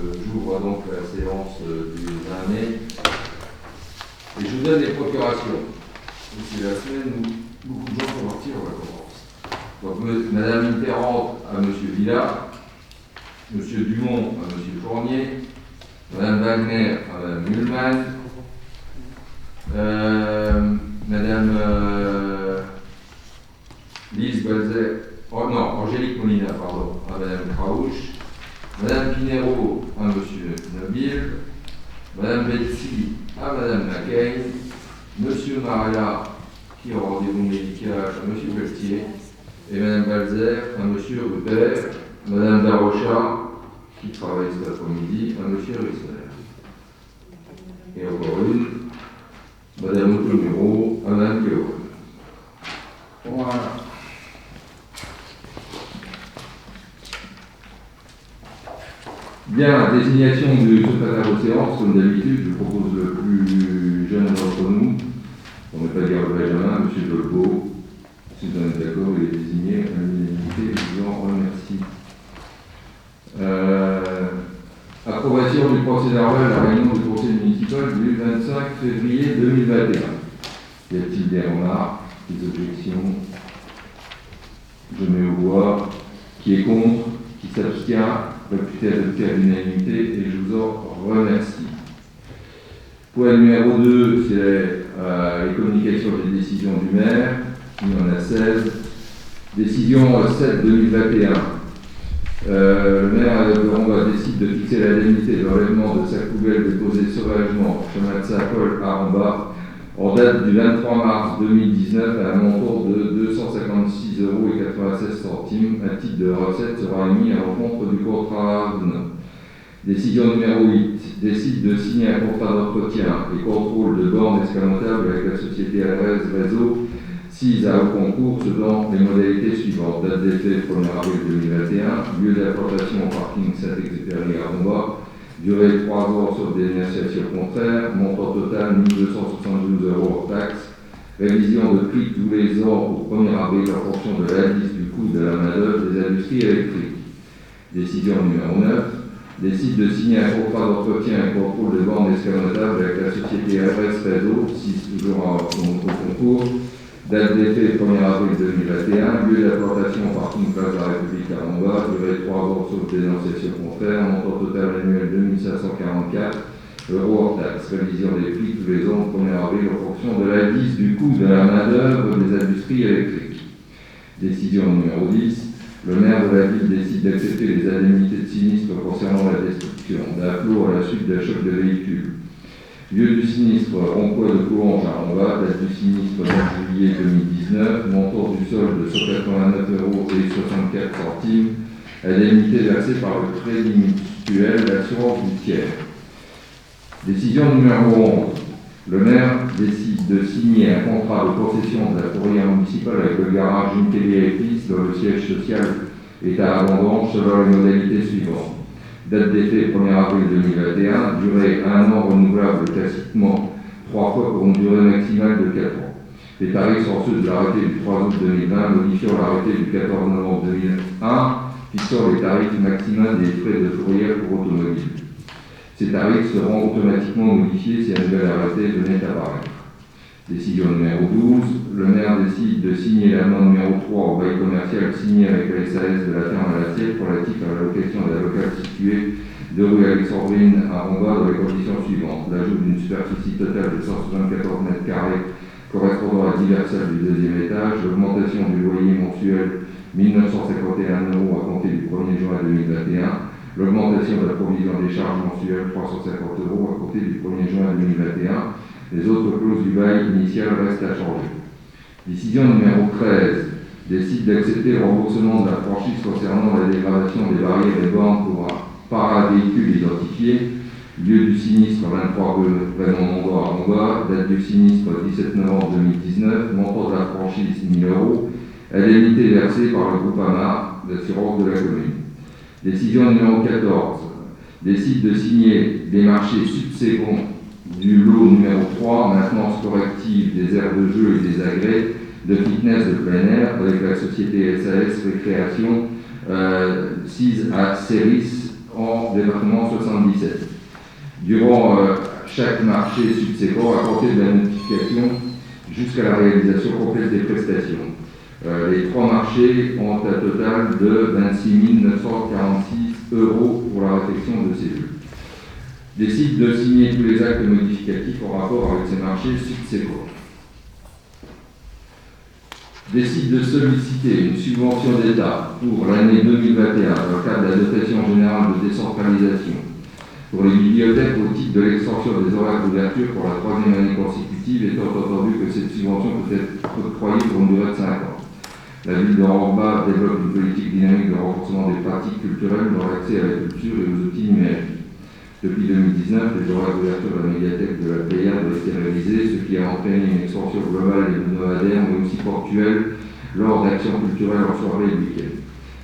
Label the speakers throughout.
Speaker 1: J'ouvre donc la séance du 20 mai et je vous donne les procurations. C'est la semaine où beaucoup de gens sont partis en vacances. Donc Madame Mitterrand à Monsieur Villard, Monsieur Dumont à Monsieur Fournier, Madame Wagner à Madame Mühlmann, Madame Lise Balzer, Angélique Molina, pardon, à Madame Craouche, Madame Pinero à Monsieur Nabil, Madame Betsy à Madame McCain, Monsieur Maria qui est en rendez-vous médical à Monsieur Pelletier, et Madame Balzer à Monsieur Rupert, Madame Darocha qui travaille cet après-midi à Monsieur Risser. Et encore une, Madame Automiro à Madame Kéon. Voilà. Bien, désignation du secrétaire de séance, comme d'habitude, je propose le plus jeune d'entre nous, on ne va pas dire le Benjamin, M. Dolbeau. Si vous en êtes d'accord, il est désigné à l'unanimité, je vous en remercie. Approbation du procès d'Arval à la réunion du conseil municipal du 25 février 2021. Y a-t-il des remarques, des objections? Je mets aux voix. Qui est contre? Qui s'abstient? Réputé adopté à l'unanimité et je vous en remercie. Point numéro 2, c'est les communications des décisions du maire. Il y en a 16. Décision 7-2021. Le maire de Ronva décide de fixer l'indemnité d'enlèvement de sacs poubelles déposés sauvagement au chemin de Saint-Paul à Ronva en date du 23 mars 2019 à un montant de 256,96 €. Un titre de recette sera émis à l'encontre du contrat. Décision numéro 8. Décide de signer un contrat d'entretien et contrôle de bornes escamotables avec la société Alres Réseau 6 à haut concours selon les modalités suivantes. Date d'effet 1er avril 2021. Lieu d'implantation au parking Saint-Exupéry à Ronva. Durée 3 ans sauf dénonciation contraire. Montant total 1 272 € hors taxe. Révision de prix tous les ans au 1er avril en fonction de l'indice du coût de la main-d'œuvre des industries électriques. Décision numéro 9. Décide de signer un contrat d'entretien et contrôle de bornes escamotables avec la société RS Réseau 6 toujours au concours. Date d'effet 1er avril 2021, lieu d'implantation parking place de la République à Ronva, durée 3 ans sauf dénonciation contraire, montant total annuel 2544 € hors taxe, révision des prix tous les ans au 1er avril en fonction de l'indice du coût de la main-d'œuvre des industries électriques. Décision numéro 10. Le maire de la ville décide d'accepter les indemnités de sinistre concernant la destruction d'un flot à la suite d'un choc de véhicule. Lieu du sinistre, rond-point de Coulanges à Ronva, date du sinistre 9 juillet 2019, montant du solde de 189,64 €, indemnité versée par le crédit mutuel d'assurance routière. Décision numéro 11. Le maire décide de signer un contrat de concession de la fourrière municipale avec le garage Junquelier et Fils, dont le siège social est à Abondance, selon les modalités suivantes. Date d'effet 1er avril 2021, durée 1 an renouvelable tacitement 3 fois pour une durée maximale de 4 ans. Les tarifs sont ceux de l'arrêté du 3 août 2020, modifiant l'arrêté du 14 novembre 2001, fixant les tarifs maximaux des frais de fourrière pour automobiles. Ces tarifs seront automatiquement modifiés si un nouvel arrêté venait à apparaître. Décision numéro 12. Le maire décide de signer l'amende numéro 3 au bail commercial signé avec la SAS de la ferme à l'assiette relatif à la location d'un local situé de rue Alexandrine à Ronva dans les conditions suivantes. L'ajout d'une superficie totale de 174 mètres carrés correspondant à 10 salles du deuxième étage, l'augmentation du loyer mensuel 1 951 € à compter du 1er juin 2021, l'augmentation de la provision des charges mensuelles 350 € à compter du 1er juin 2021. Les autres clauses du bail initial restent à changer. Décision numéro 13. Décide d'accepter le remboursement de la franchise concernant la dégradation des barrières et bornes pour un paravéhicule identifié. Lieu du sinistre 23 rue Raymond Mondor à Ronva. Date du sinistre 17 novembre 2019. Montant de la franchise 1 000 €. Indemnité versée par le groupe AMA d'assurance de la commune. Décision numéro 14. Décide de signer des marchés subséquents du lot numéro 3, maintenance corrective des aires de jeu et des agrès de fitness de plein air avec la société SAS Récréation 6 à Céris en département 77. Durant chaque marché subséquent, à compter de la notification jusqu'à la réalisation complète des prestations. Les 3 marchés ont un total de 26 946 € pour la réfection de ces jeux. Décide de signer tous les actes modificatifs en rapport avec ces marchés subséquents. Décide de solliciter une subvention d'État pour l'année 2021 dans le cadre de la dotation générale de décentralisation pour les bibliothèques au titre de l'extension des horaires d'ouverture pour la 3e année consécutive, étant entendu que cette subvention peut être octroyée pour une durée de 5 ans. La ville de Rambach développe une politique dynamique de renforcement des pratiques culturelles dans l'accès à la culture et aux outils numériques. Depuis 2019, les horaires d'ouverture de la médiathèque de la Pléiade ont été réalisés, ce qui a entraîné une extension globale et hebdomadaire, mais aussi ponctuelle, lors d'actions culturelles en soirée et week-end.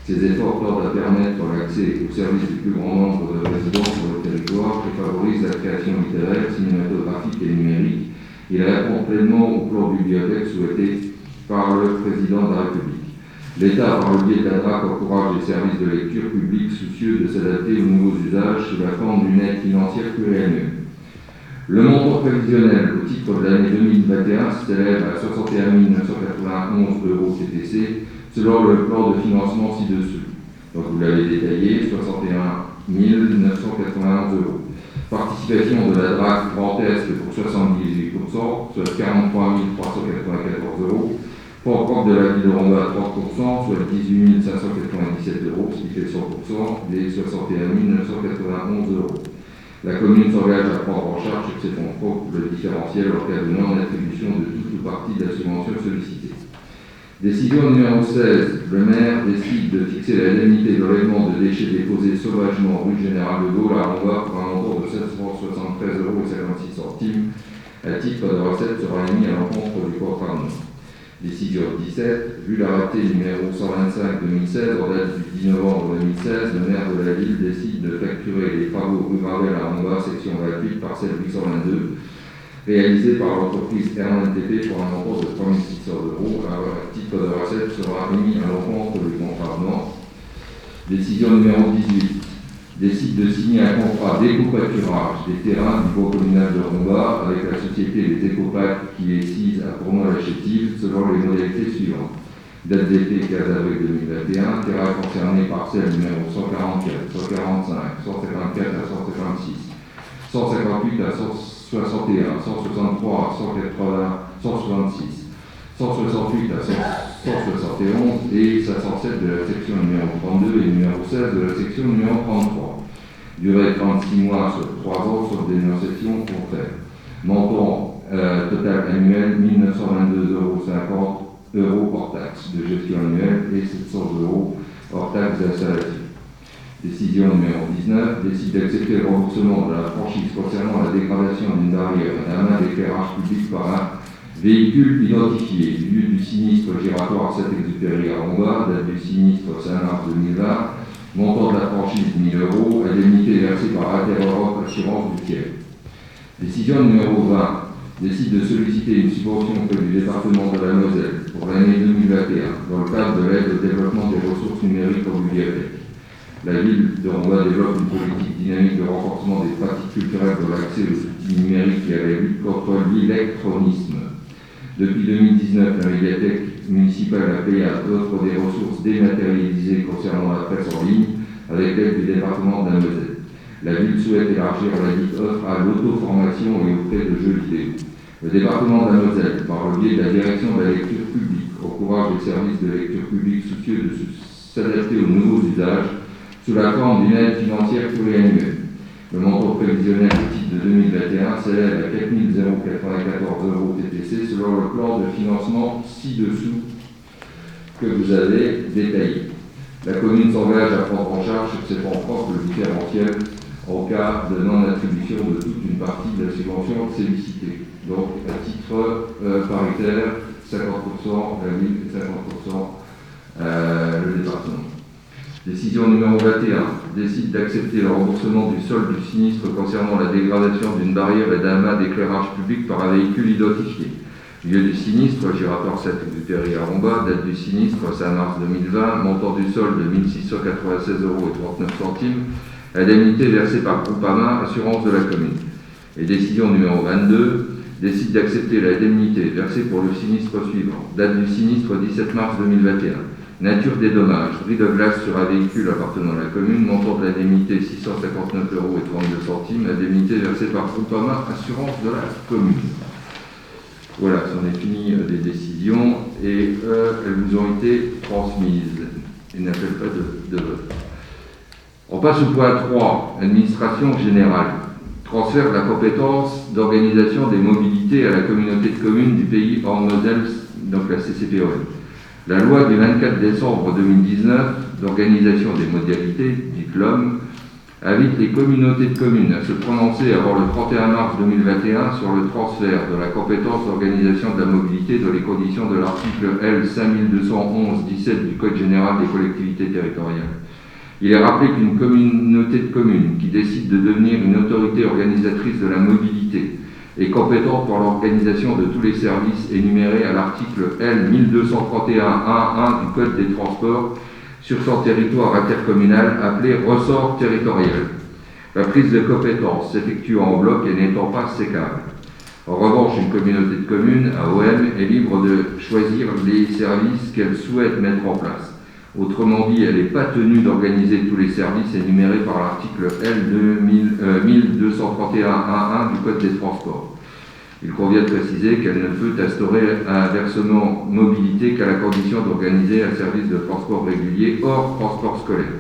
Speaker 1: Ces efforts tendent à permettre l'accès au service du plus grand nombre de résidents sur le territoire et favorisent la création littéraire, cinématographique et numérique. Il répond pleinement au plan de bibliothèque souhaité par le président de la République. L'État, par le biais de la DRAC, encourage les services de lecture publics soucieux de s'adapter aux nouveaux usages sous la forme d'une aide financière pluriannuelle. Le montant prévisionnel au titre de l'année 2021 s'élève à 61 991 € TTC selon le plan de financement ci-dessous. Donc vous l'avez détaillé, 61 991 €. Participation de la DRAC Grand Est pour 78%, soit 43 394 €. Fonds propre de la ville de Rambach à 30%, soit 18 597 €, ce qui fait 100% des 61 991 €. La commune s'engage à prendre en charge sur ses fonds propres le différentiel en cas de non-attribution de toute ou partie de la subvention sollicitée. Décision numéro 16. Le maire décide de fixer l'indemnité d'enlèvement de déchets déposés sauvagement rue Général de Gaulle à Rambach pour un montant de 773,56 €. À titre de recette sera émis à l'encontre du contrat. Décision 17. Vu l'arrêté numéro 125/2016, en date du 10 novembre 2016, le maire de la ville décide de facturer les travaux rue Gravel à Rambach, section gratuite, parcelle 822, réalisés par l'entreprise RNTP pour un montant de 3 600 €. Un titre de recette sera émis à l'encontre du contravenant. Décision numéro 18. Décide de signer un contrat d'éco-pâturage des terrains du Bureau communal de Rambach avec la société des Écopacs qui est sise à Cournois-la-Chétive selon les modalités suivantes. Date d'effet 15 avril 2021, terrain concerné parcelle numéro 144, 145, 154 à 156, 158 à 161, 163 à 180, 166, 168 à 171 et 507 de la section numéro 32 et numéro 16 de la section numéro 33. Durée 36 mois sur 3 ans sur des négociations contraires. Montant total annuel 1 922,50 € hors taxe de gestion annuelle et 700 € hors taxe d'installation. Décision numéro 19. Décide d'accepter le remboursement de la franchise concernant la dégradation d'une barrière et d'un main d'éclairage public par un véhicule identifié. Lieu du sinistre giratoire Saint-Exupéry à Rambach, date du sinistre 5 mars 2020, montant de la franchise 1 000 €, indemnité versée par Inter-Europe Assurance du Tiers. Décision numéro 20. Décide de solliciter une subvention auprès du département de la Moselle pour l'année 2021 dans le cadre de l'aide au développement des ressources numériques en bibliothèque. La ville de Rambach développe une politique dynamique de renforcement des pratiques culturelles dans l'accès aux outils numériques et à la lutte contre l'électronisme. Depuis 2019, la médiathèque municipale de la Pléiade offre des ressources dématérialisées concernant la presse en ligne avec l'aide du département de la Moselle. La ville souhaite élargir la dite offre à l'auto-formation et aux frais de jeux vidéo. Le département de la Moselle, par le biais de la direction de la lecture publique, encourage les services de lecture publique soucieux de s'adapter aux nouveaux usages sous la forme d'une aide financière pluriannuelle. Le montant prévisionnel au titre de 2021 s'élève à 4 094 € TTC selon le plan de financement ci-dessous que vous avez détaillé. La commune s'engage à prendre en charge sur ses fonds propres le différentiel en cas de non-attribution de toute une partie de la subvention sollicitée. Donc, à titre paritaire, 50% la ville et 50% le département. Décision numéro 21. Décide d'accepter le remboursement du solde du sinistre concernant la dégradation d'une barrière et d'un mât d'éclairage public par un véhicule identifié. Lieu du sinistre, giratoire Saint-Exupéry à Rambach, date du sinistre 5 mars 2020, montant du solde de 1 696,39 €, Indemnité versée par Groupama Assurance de la commune. Et décision numéro 22, décide d'accepter l'indemnité versée pour le sinistre suivant. Date du sinistre 17 mars 2021. Nature des dommages, bris de glace sur un véhicule appartenant à la commune, montant de l'indemnité 659,32 €, indemnité versée par Groupama Assurance de la commune. Voilà, c'en est fini des décisions et elles vous ont été transmises. Ils n'appellent pas de vote. On passe au point 3, administration générale. Transfert de la compétence d'organisation des mobilités à la communauté de communes du pays Orne-Moselle, donc la CCPOM. La loi du 24 décembre 2019 d'organisation des modalités, dite LOM, invite les communautés de communes à se prononcer avant le 31 mars 2021 sur le transfert de la compétence d'organisation de la mobilité dans les conditions de l'article L. 5211-17 du Code général des collectivités territoriales. Il est rappelé qu'une communauté de communes qui décide de devenir une autorité organisatrice de la mobilité est compétente pour l'organisation de tous les services énumérés à l'article L. 1231-1-1 du Code des transports sur son territoire intercommunal appelé ressort territorial. La prise de compétence s'effectuant en bloc et n'étant pas sécable. En revanche, une communauté de communes, AOM, est libre de choisir les services qu'elle souhaite mettre en place. Autrement dit, elle n'est pas tenue d'organiser tous les services énumérés par l'article L. 1231-1-1 du Code des transports. Il convient de préciser qu'elle ne peut instaurer un versement mobilité qu'à la condition d'organiser un service de transport régulier hors transport scolaire.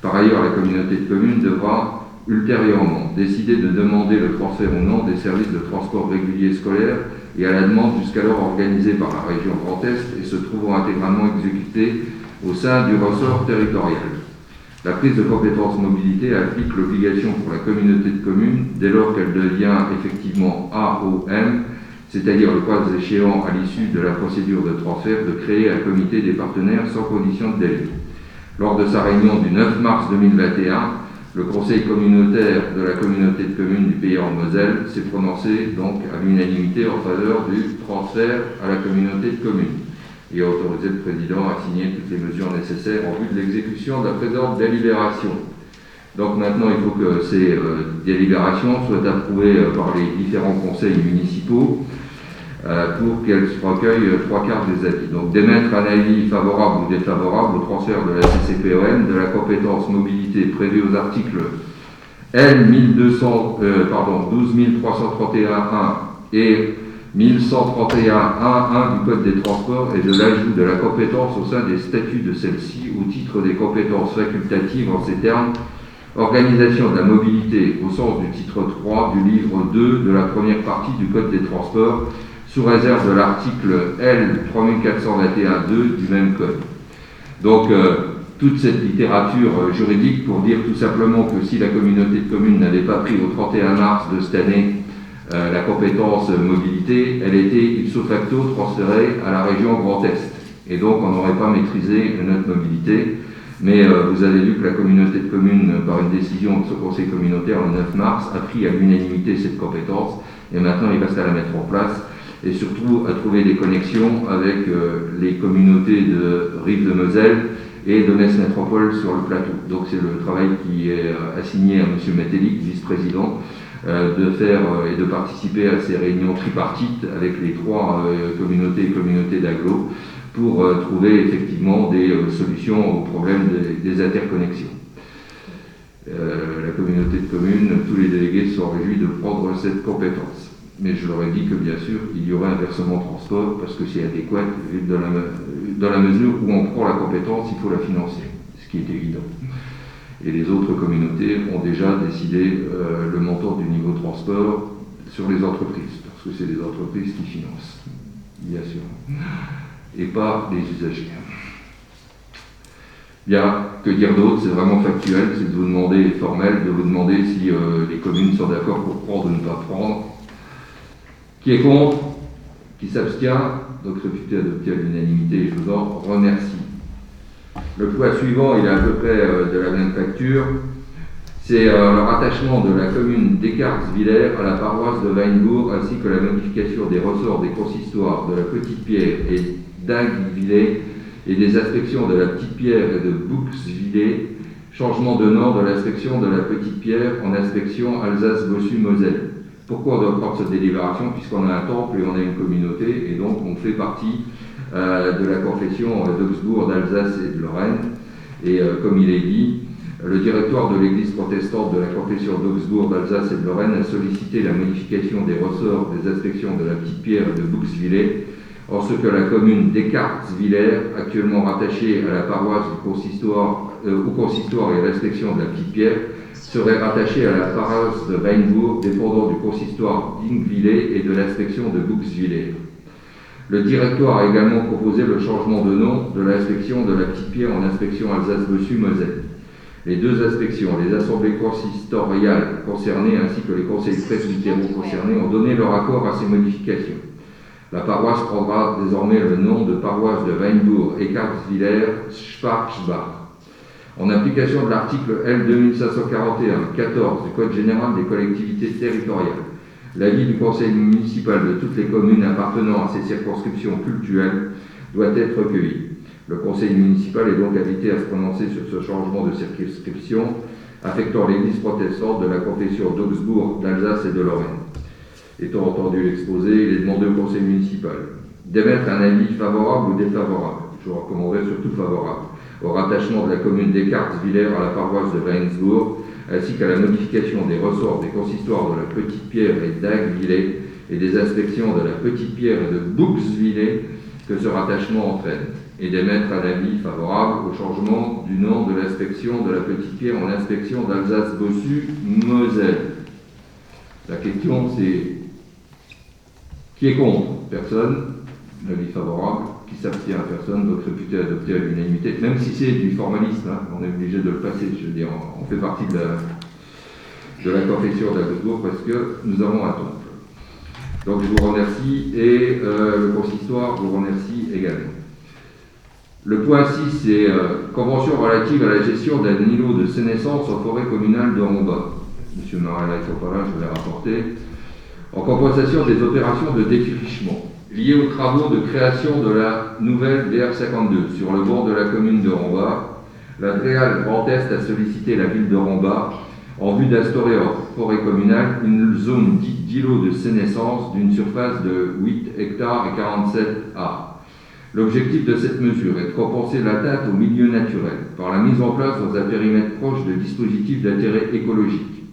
Speaker 1: Par ailleurs, la communauté de communes devra ultérieurement décider de demander le transfert ou non des services de transport régulier scolaire et à la demande jusqu'alors organisée par la région Grand Est et se trouvant intégralement exécutée au sein du ressort territorial. La prise de compétence mobilité applique l'obligation pour la communauté de communes, dès lors qu'elle devient effectivement AOM, c'est-à-dire le cas échéant à l'issue de la procédure de transfert, de créer un comité des partenaires sans condition de délai. Lors de sa réunion du 9 mars 2021, le conseil communautaire de la communauté de communes du pays Orne-Moselle s'est prononcé donc à l'unanimité en faveur du transfert à la communauté de communes et a autorisé le président à signer toutes les mesures nécessaires en vue de l'exécution de la présente délibération. Donc maintenant, il faut que ces délibérations soient approuvées par les différents conseils municipaux pour qu'elles recueillent 3/4 des avis. Donc d'émettre un avis favorable ou défavorable au transfert de la CCPOM de la compétence mobilité prévue aux articles L. 12331-1 et 1131-1-1 du Code des transports et de l'ajout de la compétence au sein des statuts de celle-ci au titre des compétences facultatives en ces termes: organisation de la mobilité au sens du titre 3 du livre 2 de la première partie du Code des transports sous réserve de l'article L. 3421-2 du même Code. Donc toute cette littérature juridique pour dire tout simplement que si la communauté de communes n'avait pas pris au 31 mars de cette année la compétence mobilité, elle était ipso facto transférée à la région Grand Est. Et donc on n'aurait pas maîtrisé notre mobilité. Mais vous avez vu que la communauté de communes, par une décision de ce conseil communautaire le 9 mars, a pris à l'unanimité cette compétence. Et maintenant, il reste à la mettre en place et surtout à trouver des connexions avec les communautés de Rive-de-Moselle et de Metz Métropole sur le plateau. Donc c'est le travail qui est assigné à M. Metellic, vice-président, de faire et de participer à ces réunions tripartites avec les trois communautés et communautés d'agglo pour trouver effectivement des solutions aux problèmes des interconnexions. La communauté de communes, tous les délégués se sont réjouis de prendre cette compétence. Mais je leur ai dit que bien sûr, il y aurait un versement transport parce que c'est adéquat dans la mesure où on prend la compétence, il faut la financer, ce qui est évident. Et les autres communautés ont déjà décidé le montant du niveau transport sur les entreprises, parce que c'est les entreprises qui financent, bien sûr, et pas les usagers. Bien, que dire d'autre? C'est vraiment factuel, c'est de vous demander, formel, de vous demander si les communes sont d'accord pour prendre ou ne pas prendre. Qui est contre? Qui s'abstient? Donc réputé adopté à l'unanimité, je vous en remercie. Le point suivant, il est à peu près de la même facture. C'est le rattachement de la commune d'Écarts-Villers à la paroisse de Weinbourg, ainsi que la modification des ressorts des consistoires de la Petite-Pierre et d'Ingues-Villers et des inspections de la Petite-Pierre et de Bouxvillers Changement de nom de l'inspection de la Petite-Pierre en inspection Alsace-Bossu-Moselle. Pourquoi on doit prendre cette délibération? Puisqu'on a un temple et on a une communauté, et donc on fait partie de la confession d'Augsbourg, d'Alsace et de Lorraine. Et comme il est dit, le directoire de l'église protestante de la confession d'Augsbourg, d'Alsace et de Lorraine a sollicité la modification des ressorts des inspections de la Petite-Pierre et de Bouxwiller, en ce que la commune d'Eckartswiller, actuellement rattachée à la paroisse du consistoire, au consistoire et à l'inspection de la Petite-Pierre, serait rattachée à la paroisse de Weinbourg, dépendant du consistoire d'Ingwiller et de l'inspection de Bouxwiller. Le directoire a également proposé le changement de nom de l'inspection de la Petite-Pierre en inspection Alsace-Bossu-Moselle. Les deux inspections, les assemblées consistoriales concernées ainsi que les conseils presbytéraux concernés ont donné leur accord à ces modifications. La paroisse prendra désormais le nom de paroisse de Weinbourg, Eckartswiller-Schwarzbach. En application de l'article L. 2541-14 du Code général des collectivités territoriales, l'avis du conseil municipal de toutes les communes appartenant à ces circonscriptions cultuelles doit être recueilli. Le conseil municipal est donc invité à se prononcer sur ce changement de circonscription affectant l'église protestante de la confession d'Augsbourg, d'Alsace et de Lorraine. Étant entendu l'exposé, il est demandé au conseil municipal d'émettre un avis favorable ou défavorable, je vous recommanderais surtout favorable, au rattachement de la commune d'Eckartswiller à la paroisse de Weinbourg, ainsi qu'à la modification des ressorts des consistoires de la Petite-Pierre et d'Aiguillé et des inspections de la Petite-Pierre et de Bouxwiller que ce rattachement entraîne, et d'émettre un avis favorable au changement du nom de l'inspection de la Petite-Pierre en inspection d'Alsace-Bossu-Moselle. La question c'est qui est contre? Personne. L'avis favorable. Qui s'abstient? Personne. Donc réputé adopté à l'unanimité. Même si c'est du formalisme, hein, on est obligé de le passer. Je veux dire, on fait partie de la confession d'Augsbourg parce que nous avons un temple. Donc je vous remercie et le consistoire vous remercie également. Le point 6, c'est convention relative à la gestion d'un îlot de sénescence en forêt communale de Romba. Monsieur Marella est pas là, je vais les rapporter. En compensation des opérations de défrichement liées aux travaux de création de la nouvelle DR52 sur le bord de la commune de Romba, la DREAL Grand Est a sollicité la ville de Romba en vue d'instaurer en forêt communale une zone dite d'îlot de sénescence d'une surface de 8 hectares et 47 ar. L'objectif de cette mesure est de compenser l'atteinte au milieu naturel par la mise en place dans un périmètre proche de dispositifs d'intérêt écologique.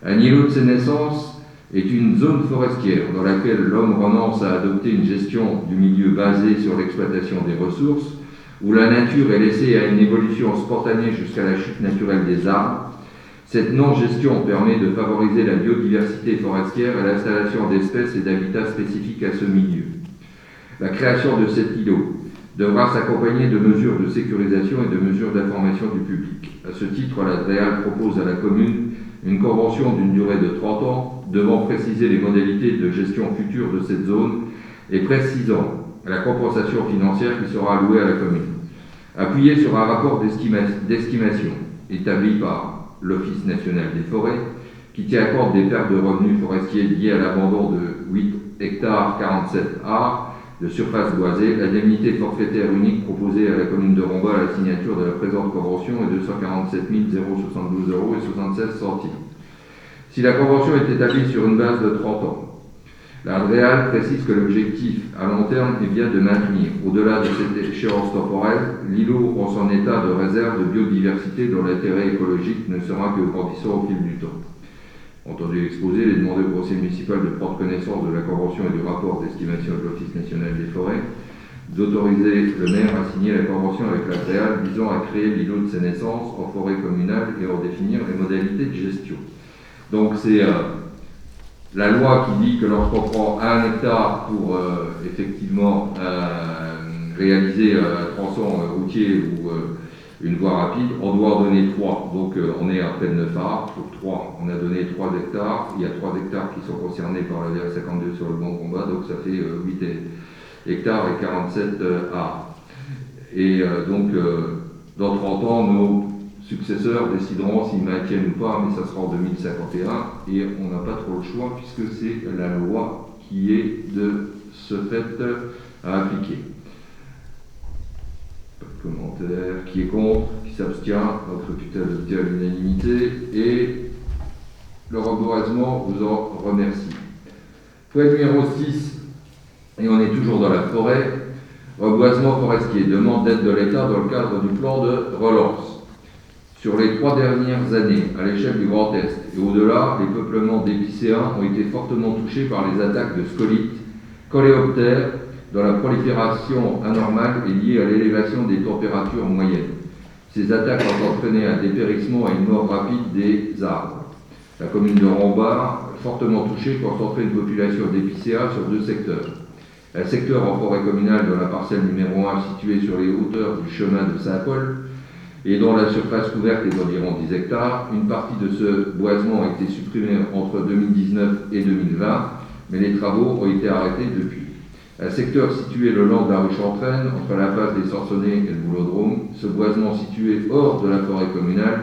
Speaker 1: Un îlot de sénescence est une zone forestière dans laquelle l'homme renonce à adopter une gestion du milieu basée sur l'exploitation des ressources, où la nature est laissée à une évolution spontanée jusqu'à la chute naturelle des arbres. Cette non-gestion permet de favoriser la biodiversité forestière et l'installation d'espèces et d'habitats spécifiques à ce milieu. La création de cet îlot devra s'accompagner de mesures de sécurisation et de mesures d'information du public. À ce titre, la DREAL propose à la commune une convention d'une durée de 30 ans devant préciser les modalités de gestion future de cette zone et précisant la compensation financière qui sera allouée à la commune. Appuyé sur un rapport d'estimation établi par l'Office national des forêts qui tient compte des pertes de revenus forestiers liées à l'abandon de 8 hectares 47 ar de surface boisée, l'indemnité forfaitaire unique proposée à la commune de Romba à la signature de la présente convention est de 147 072 € et 76 centimes. Si la convention est établie sur une base de 30 ans, la DREAL précise que l'objectif à long terme est bien de maintenir, au-delà de cette échéance temporelle, l'îlot en son état de réserve de biodiversité dont l'intérêt écologique ne sera que grandissant au fil du temps. Entendu l'exposé, il est demandé au conseil municipal de prendre connaissance de la convention et du rapport d'estimation de l'Office national des forêts, d'autoriser le maire à signer la convention avec la DREAL visant à créer l'îlot de sénescence en forêt communale et en définir les modalités de gestion. Donc c'est la loi qui dit que lorsqu'on prend 1 hectare pour effectivement réaliser un tronçon routier ou une voie rapide, on doit en donner 3. Donc on est à près de 9 ar. Pour 3, on a donné 3 hectares. Il y a 3 hectares qui sont concernés par la DR52 sur le banc de combat, donc ça fait 8 hectares et 47 ar. Et donc dans 30 ans, nos successeurs décideront s'ils maintiennent ou pas, mais ça sera en 2051 et on n'a pas trop le choix puisque c'est la loi qui est de ce fait à appliquer. Pas de commentaire. Qui est contre? Qui qui s'abstient, donc réputé adopté à l'unanimité, et le reboisement vous en remercie. Point numéro 6, et on est toujours dans la forêt, reboisement forestier, demande d'aide de l'État dans le cadre du plan de relance. Sur les 3 dernières années, à l'échelle du Grand Est et au-delà, les peuplements d'épicéens ont été fortement touchés par les attaques de scolites, coléoptères, dont la prolifération anormale est liée à l'élévation des températures moyennes. Ces attaques ont entraîné un dépérissement et une mort rapide des arbres. La commune de Rambard, fortement touchée, concentrait une population d'épicéas sur 2 secteurs. Un secteur en forêt communale de la parcelle numéro 1 située sur les hauteurs du chemin de Saint-Paul et dont la surface couverte est d'environ 10 hectares. Une partie de ce boisement a été supprimée entre 2019 et 2020, mais les travaux ont été arrêtés depuis. Un secteur situé le long de la rue Chantraine, entre la passe des Sansonnets et le Boulodrome, ce boisement situé hors de la forêt communale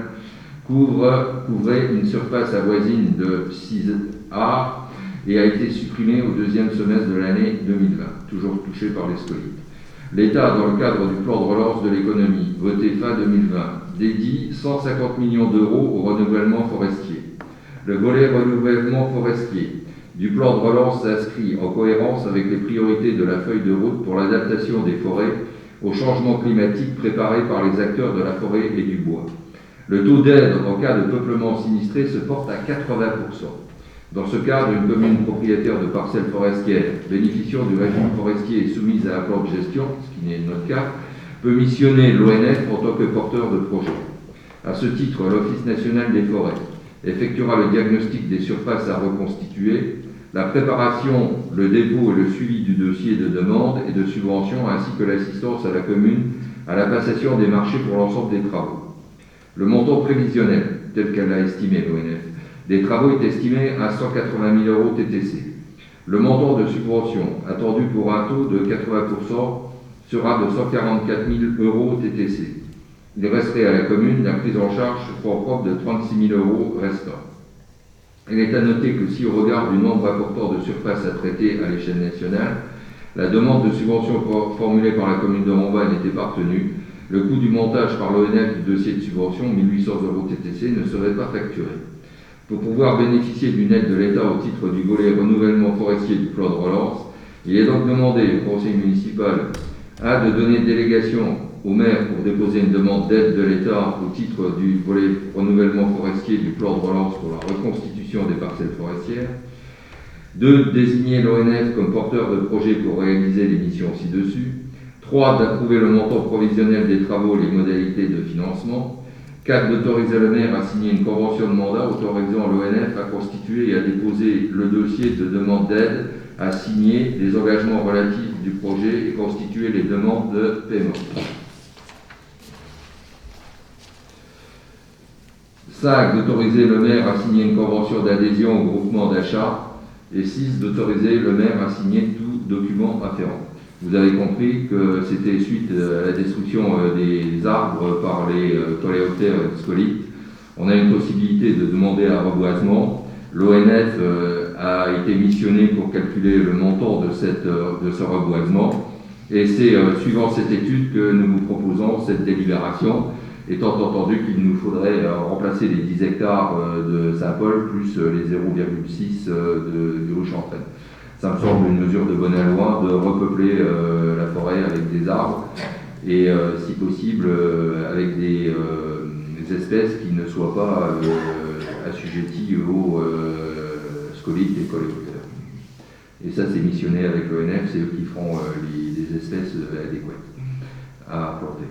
Speaker 1: couvrait une surface avoisine de 6 arts et a été supprimé au 2e semestre de l'année 2020, toujours touché par les scolites. L'État, dans le cadre du plan de relance de l'économie, voté fin 2020, dédie 150 millions d'euros au renouvellement forestier. Le volet renouvellement forestier du plan de relance s'inscrit en cohérence avec les priorités de la feuille de route pour l'adaptation des forêts au changement climatique préparé par les acteurs de la forêt et du bois. Le taux d'aide en cas de peuplement sinistré se porte à 80%. Dans ce cadre, une commune propriétaire de parcelles forestières bénéficiant du régime forestier et soumise à un plan de gestion, ce qui n'est notre cas, peut missionner l'ONF en tant que porteur de projet. À ce titre, l'Office national des forêts effectuera le diagnostic des surfaces à reconstituer, la préparation, le dépôt et le suivi du dossier de demande et de subvention, ainsi que l'assistance à la commune à la passation des marchés pour l'ensemble des travaux. Le montant prévisionnel, tel qu'elle l'a estimé l'ONF, des travaux est estimé à 180 000 euros TTC. Le montant de subvention attendu pour un taux de 80% sera de 144 000 euros TTC. Il resterait à la commune la prise en charge sur fonds propres de 36 000 euros restants. Il est à noter que si au regard du nombre important de surfaces à traiter à l'échelle nationale, la demande de subvention formulée par la commune de Rambard n'était pas retenue, le coût du montage par l'ONF du dossier de subvention, 1 800 euros TTC, ne serait pas facturé. Pour pouvoir bénéficier d'une aide de l'État au titre du volet renouvellement forestier du plan de relance, il est donc demandé au conseil municipal de donner délégation au maire pour déposer une demande d'aide de l'État au titre du volet renouvellement forestier du plan de relance pour la reconstitution des parcelles forestières, 2. Désigner l'ONF comme porteur de projet pour réaliser les missions ci-dessus, 3. D'approuver le montant provisionnel des travaux et les modalités de financement, 4. D'autoriser le maire à signer une convention de mandat autorisant l'ONF à constituer et à déposer le dossier de demande d'aide, à signer les engagements relatifs du projet et constituer les demandes de paiement. 5. D'autoriser le maire à signer une convention d'adhésion au groupement d'achat. Et 6. D'autoriser le maire à signer tout document afférent. Vous avez compris que c'était suite à la destruction des arbres par les coléoptères et les scolites. On a une possibilité de demander un reboisement. L'ONF a été missionné pour calculer le montant de ce reboisement. Et c'est suivant cette étude que nous vous proposons cette délibération, étant entendu qu'il nous faudrait remplacer les 10 hectares de Saint-Paul plus les 0,6 du rue Chantraine. Ça me semble une mesure de bonne loi de repeupler la forêt avec des arbres et si possible avec des espèces qui ne soient pas assujetties aux scolites et coléoptères. Et ça c'est missionné avec l'ONF, c'est eux qui feront les espèces adéquates à planter.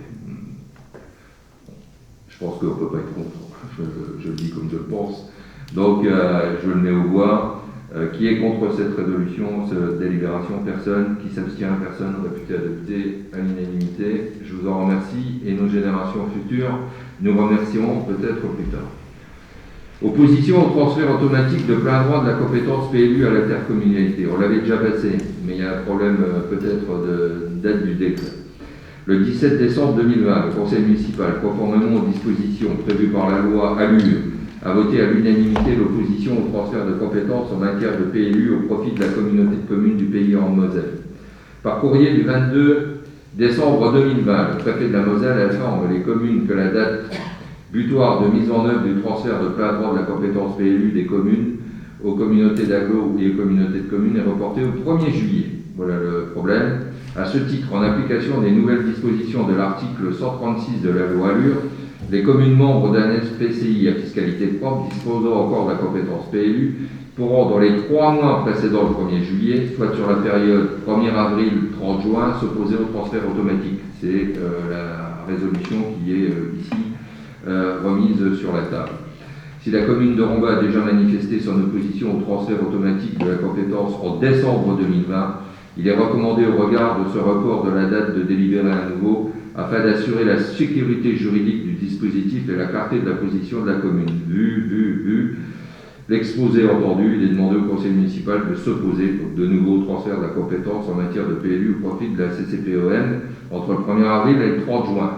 Speaker 1: Je pense qu'on ne peut pas être contre, je le dis comme je le pense. Donc je le mets aux voix. Qui est contre cette résolution, cette délibération? Personne. Qui s'abstient? Personne. Réputé adopté à l'unanimité. Je vous en remercie et nos générations futures nous remercierons peut-être plus tard. Opposition au transfert automatique de plein droit de la compétence PLU à l'intercommunalité. On l'avait déjà passé, mais il y a un problème peut-être de date du décret. Le 17 décembre 2020, le Conseil municipal, conformément aux dispositions prévues par la loi ALUR, a voté à l'unanimité l'opposition au transfert de compétences en matière de PLU au profit de la communauté de communes du Pays en Moselle. Par courrier du 22 Décembre 2020, le préfet de la Moselle informe les communes que la date butoir de mise en œuvre du transfert de plein droit de la compétence PLU des communes aux communautés d'agglo et aux communautés de communes est reportée au 1er juillet. Voilà le problème. À ce titre, en application des nouvelles dispositions de l'article 136 de la loi ALUR, les communes membres d'un SPCI à fiscalité propre disposant encore de la compétence PLU pourront, dans les 3 mois précédant le 1er juillet, soit sur la période 1er avril 30 juin, s'opposer au transfert automatique. C'est la résolution qui est ici remise sur la table. Si la commune de Ronga a déjà manifesté son opposition au transfert automatique de la compétence en décembre 2020, il est recommandé au regard de ce report de la date de délibérer à nouveau afin d'assurer la sécurité juridique du dispositif et la clarté de la position de la commune. Vu l'exposé entendu, il est demandé au conseil municipal de s'opposer de nouveau au transfert de la compétence en matière de PLU au profit de la CCPEN entre le 1er avril et le 30 juin.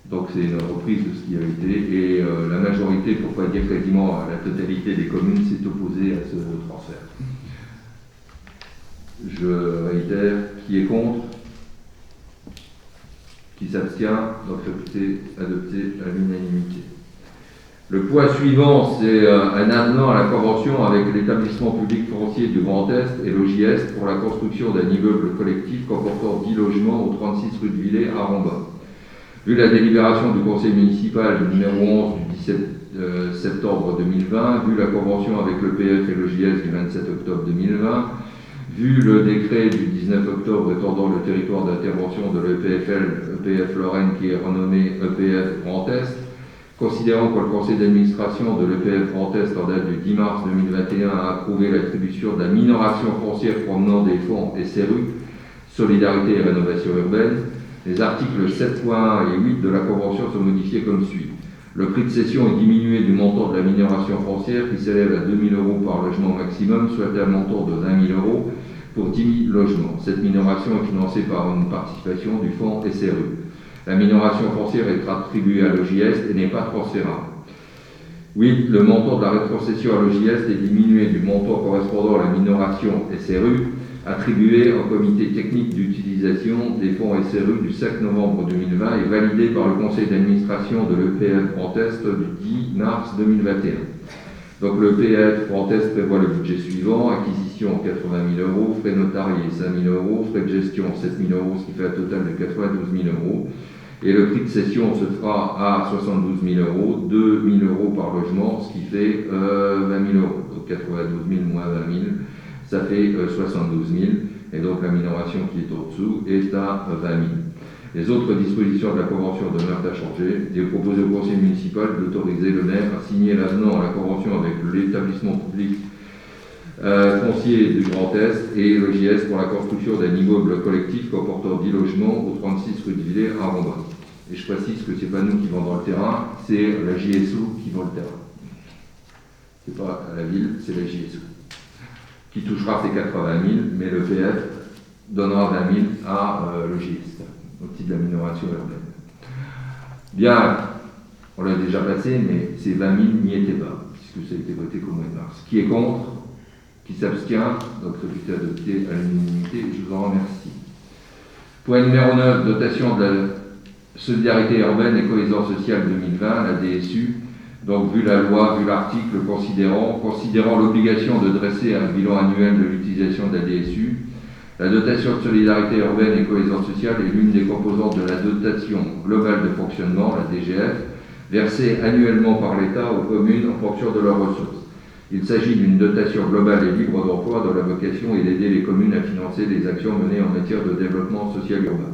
Speaker 1: Donc c'est une reprise de ce qui a été, et la majorité, pour pas dire quasiment la totalité des communes, s'est opposée à ce transfert. Je réitère, qui est contre, qui s'abstient, donc c'est adopté à l'unanimité. Le point suivant, c'est un avenant à la convention avec l'établissement public foncier du Grand Est et l'OJS pour la construction d'un immeuble collectif comportant 10 logements au 36 rue de Villers à Ronga. Vu la délibération du conseil municipal numéro 11 du 17 septembre 2020, vu la convention avec l'EPF et l'OJS du 27 octobre 2020, vu le décret du 19 octobre étendant le territoire d'intervention de l'EPF Lorraine qui est renommé EPF Grand Est, considérant que le conseil d'administration de l'EPF Grand Est en date du 10 mars 2021 a approuvé l'attribution de la minoration foncière provenant des fonds SRU, Solidarité et Rénovation Urbaine, les articles 7.1 et 8 de la Convention sont modifiés comme suit. Le prix de cession est diminué du montant de la minoration foncière qui s'élève à 2 000 € par logement maximum, soit un montant de 20 000 € pour 10 000 logements. Cette minoration est financée par une participation du fonds SRU. La minoration foncière est attribuée à l'OJS et n'est pas transférable. 8. Le montant de la rétrocession à l'OJS est diminué du montant correspondant à la minoration SRU attribué au comité technique d'utilisation des fonds SRU du 5 novembre 2020 et validé par le conseil d'administration de l'EPF Grand Est du 10 mars 2021. Donc l'EPF Grand Est prévoit le budget suivant: acquisition 80 000 €, frais notariés 5 000 €, frais de gestion 7 000 €, ce qui fait un total de 92 000 €. Et le prix de cession se fera à 72 000 €, 2 000 € par logement, ce qui fait 20 000 €. Donc 92 000 moins 20 000, ça fait 72 000. Et donc la minoration qui est au-dessous est à 20 000. Les autres dispositions de la Convention demeurent à changer. Il est proposé au conseil municipal d'autoriser le maire à signer l'avenant à la Convention avec l'établissement public foncier du Grand Est et l'OJS pour la construction d'un immeuble collectif comportant 10 logements au 36 rue de Villers à Ronga. Et je précise que ce n'est pas nous qui vendons le terrain, c'est la JSO qui vend le terrain. Ce n'est pas la ville, c'est la JSO qui touchera ses 80 000, mais le PF donnera 20 000 à l'OJS au titre de la minoration urbaine. Bien, on l'a déjà passé, mais ces 20 000 n'y étaient pas, puisque ça a été voté qu'au mois de mars. Qui est contre? Qui s'abstient? Donc c'est adopté à l'unanimité, je vous en remercie. Point numéro 9, dotation de la solidarité urbaine et cohésion sociale 2020, la DSU. Donc vu la loi, vu l'article, considérant l'obligation de dresser un bilan annuel de l'utilisation de la DSU, la dotation de solidarité urbaine et cohésion sociale est l'une des composantes de la dotation globale de fonctionnement, la DGF, versée annuellement par l'État aux communes en fonction de leurs ressources. Il s'agit d'une dotation globale et libre d'emploi dont la vocation est d'aider les communes à financer les actions menées en matière de développement social urbain.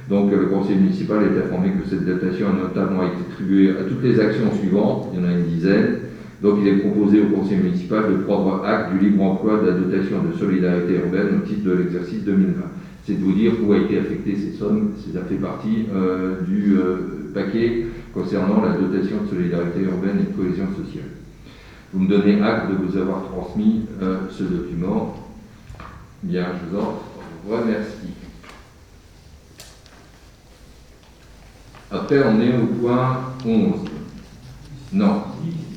Speaker 1: Donc le conseil municipal est informé que cette dotation a notamment été attribuée à toutes les actions suivantes, il y en a une dizaine. Donc il est proposé au conseil municipal de prendre acte du libre emploi de la dotation de solidarité urbaine au titre de l'exercice 2020. C'est de vous dire où a été affectée ces sommes, ça fait partie du paquet concernant la dotation de solidarité urbaine et de cohésion sociale. Vous me donnez acte de vous avoir transmis ce document. Bien, je vous en remercie. Après, on est au point 11. Non,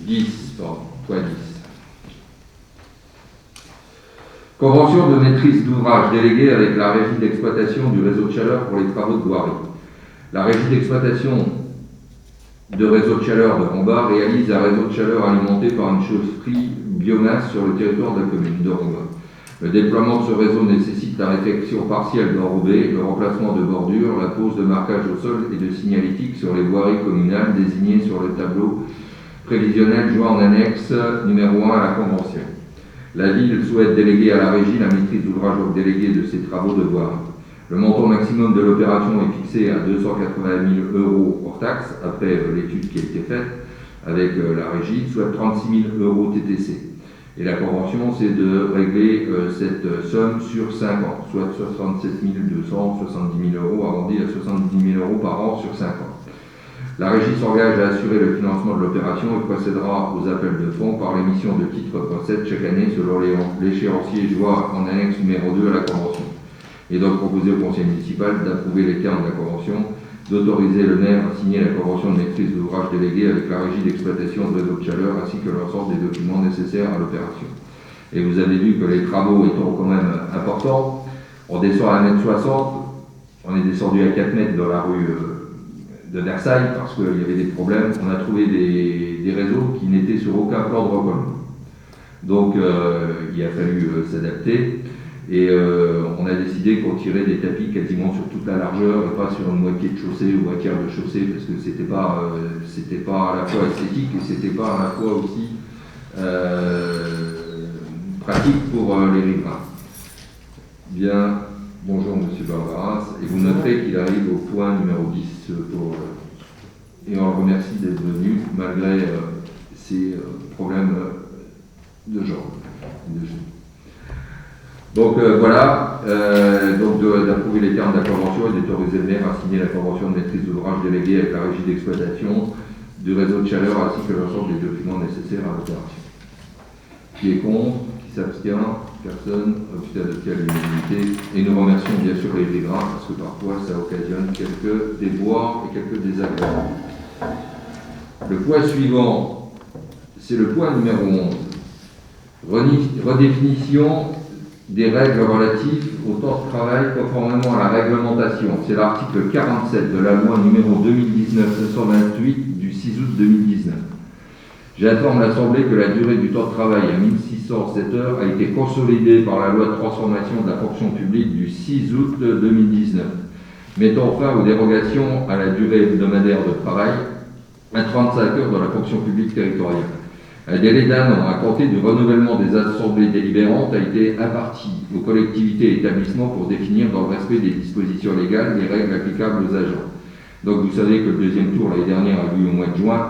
Speaker 1: 10, pardon, point 10. Convention de maîtrise d'ouvrage déléguée avec la régie d'exploitation du réseau de chaleur pour les travaux de voirie. La régie d'exploitation de réseau de chaleur de Rombas réalise un réseau de chaleur alimenté par une chaufferie biomasse sur le territoire de la commune de Rombas. Le déploiement de ce réseau nécessite la réfection partielle d'enrobés, le remplacement de bordures, la pose de marquage au sol et de signalétique sur les voiries communales désignées sur le tableau prévisionnel joint en annexe numéro 1 à la Convention. La ville souhaite déléguer à la régie la maîtrise d'ouvrage au délégué de ses travaux de voirie. Le montant maximum de l'opération est fixé à 280 000 € hors taxe, après l'étude qui a été faite avec la régie, soit 36 000 € TTC. Et la convention, c'est de régler cette somme sur 5 ans, soit 67 270 000 € arrondi à 70 000 € par an sur 5 ans. La régie s'engage à assurer le financement de l'opération et procédera aux appels de fonds par l'émission de titres de recettes chaque année selon l'échéancier joint en annexe numéro 2 à la convention. Et donc proposer au conseil municipal d'approuver les termes de la convention, d'autoriser le maire à signer la convention de maîtrise d'ouvrage déléguée avec la régie d'exploitation de réseau de chaleur ainsi que l'ensemble des documents nécessaires à l'opération. Et vous avez vu que les travaux étant quand même importants, on descend à 1,60 m, on est descendu à 4 mètres dans la rue de Versailles parce qu'il y avait des problèmes. On a trouvé des réseaux qui n'étaient sur aucun plan de recollement. Donc il a fallu s'adapter. Et on a décidé qu'on tirait des tapis quasiment sur toute la largeur et pas sur une moitié de chaussée ou un tiers de chaussée parce que c'était pas à la fois esthétique et c'était pas à la fois aussi pratique pour les riverains. Bien, bonjour Monsieur Barbaras, et vous noterez qu'il arrive au point numéro 10 et on le remercie d'être venu malgré ces problèmes de jambes. Donc voilà, d'approuver les termes de la convention et d'autoriser le maire à signer la convention de maîtrise d'ouvrage déléguée avec la régie d'exploitation du réseau de chaleur ainsi que l'ensemble des documents nécessaires à l'opération. Qui est contre, qui s'abstient, personne, refusé d'adopter à l'unanimité. Et nous remercions bien sûr les riverains parce que parfois ça occasionne quelques déboires et quelques désagréments. Le point suivant, c'est le point numéro 11. Redéfinition des règles relatives au temps de travail conformément à la réglementation. C'est l'article 47 de la loi numéro 2019-528 du 6 août 2019. J'informe l'Assemblée que la durée du temps de travail à 1607 heures a été consolidée par la loi de transformation de la fonction publique du 6 août 2019, mettant fin aux dérogations à la durée hebdomadaire de travail à 35 heures dans la fonction publique territoriale. Un délai d'1 an à compter du renouvellement des assemblées délibérantes a été imparti aux collectivités et établissements pour définir dans le respect des dispositions légales les règles applicables aux agents. Donc vous savez que le deuxième tour l'année dernière a lieu au mois de juin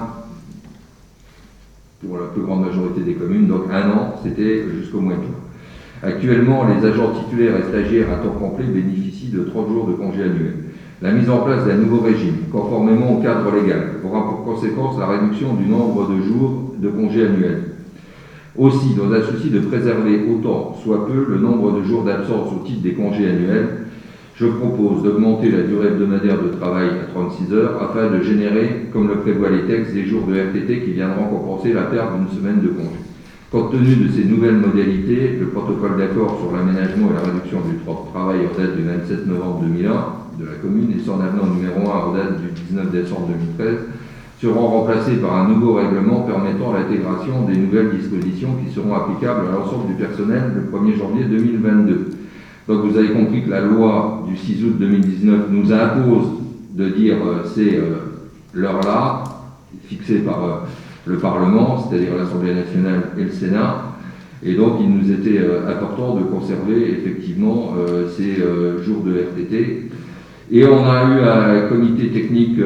Speaker 1: pour la plus grande majorité des communes, donc 1 an, c'était jusqu'au mois de juin. Actuellement, les agents titulaires et stagiaires à temps complet bénéficient de 30 jours de congé annuel. La mise en place d'un nouveau régime, conformément au cadre légal, aura pour conséquence la réduction du nombre de jours de congé annuel. Aussi, dans un souci de préserver autant soit peu le nombre de jours d'absence au titre des congés annuels, je propose d'augmenter la durée hebdomadaire de travail à 36 heures afin de générer, comme le prévoient les textes, des jours de RTT qui viendront compenser la perte d'une semaine de congé. Compte tenu de ces nouvelles modalités, le protocole d'accord sur l'aménagement et la réduction du temps de travail en date du 27 novembre 2001 de la commune et son avenant numéro 1 en date du 19 décembre 2013 seront remplacés par un nouveau règlement permettant l'intégration des nouvelles dispositions qui seront applicables à l'ensemble du personnel le 1er janvier 2022. Donc vous avez compris que la loi du 6 août 2019 nous impose de dire c'est l'heure-là, fixée par le Parlement, c'est-à-dire l'Assemblée nationale et le Sénat. Et donc il nous était important de conserver effectivement ces jours de RTT. Et on a eu un comité technique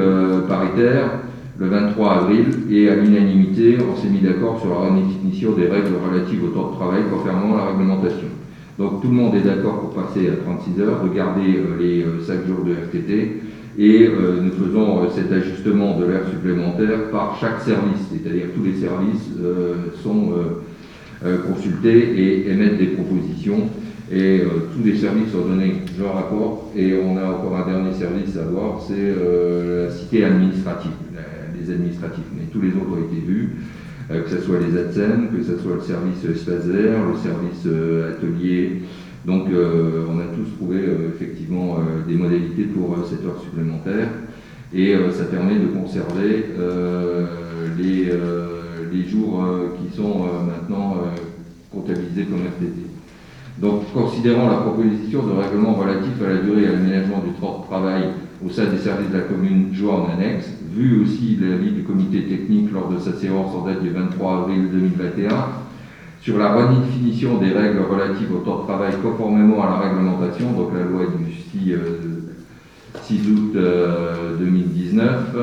Speaker 1: paritaire le 23 avril et à l'unanimité, on s'est mis d'accord sur la redéfinition des règles relatives au temps de travail conformément à la réglementation. Donc tout le monde est d'accord pour passer à 36 heures, de garder les 5 jours de RTT et nous faisons cet ajustement de l'heure supplémentaire par chaque service, c'est-à-dire tous les services sont consultés et émettent des propositions et tous les services ont donné leur rapport et on a encore un dernier service à voir, c'est la cité administrative, les administratifs, mais tous les autres ont été vus. que ce soit les ATSEM, que ce soit le service espace vert, le service atelier. Donc on a tous trouvé effectivement des modalités pour cette heure supplémentaire et ça permet de conserver les jours qui sont maintenant comptabilisés comme RTT. Donc, considérant la proposition de règlement relatif à la durée et à l'aménagement du temps de travail au sein des services de la commune joint en annexe, vu aussi l'avis du comité technique lors de sa séance en date du 23 avril 2021, sur la redéfinition des règles relatives au temps de travail conformément à la réglementation, donc la loi du 6 août 2019,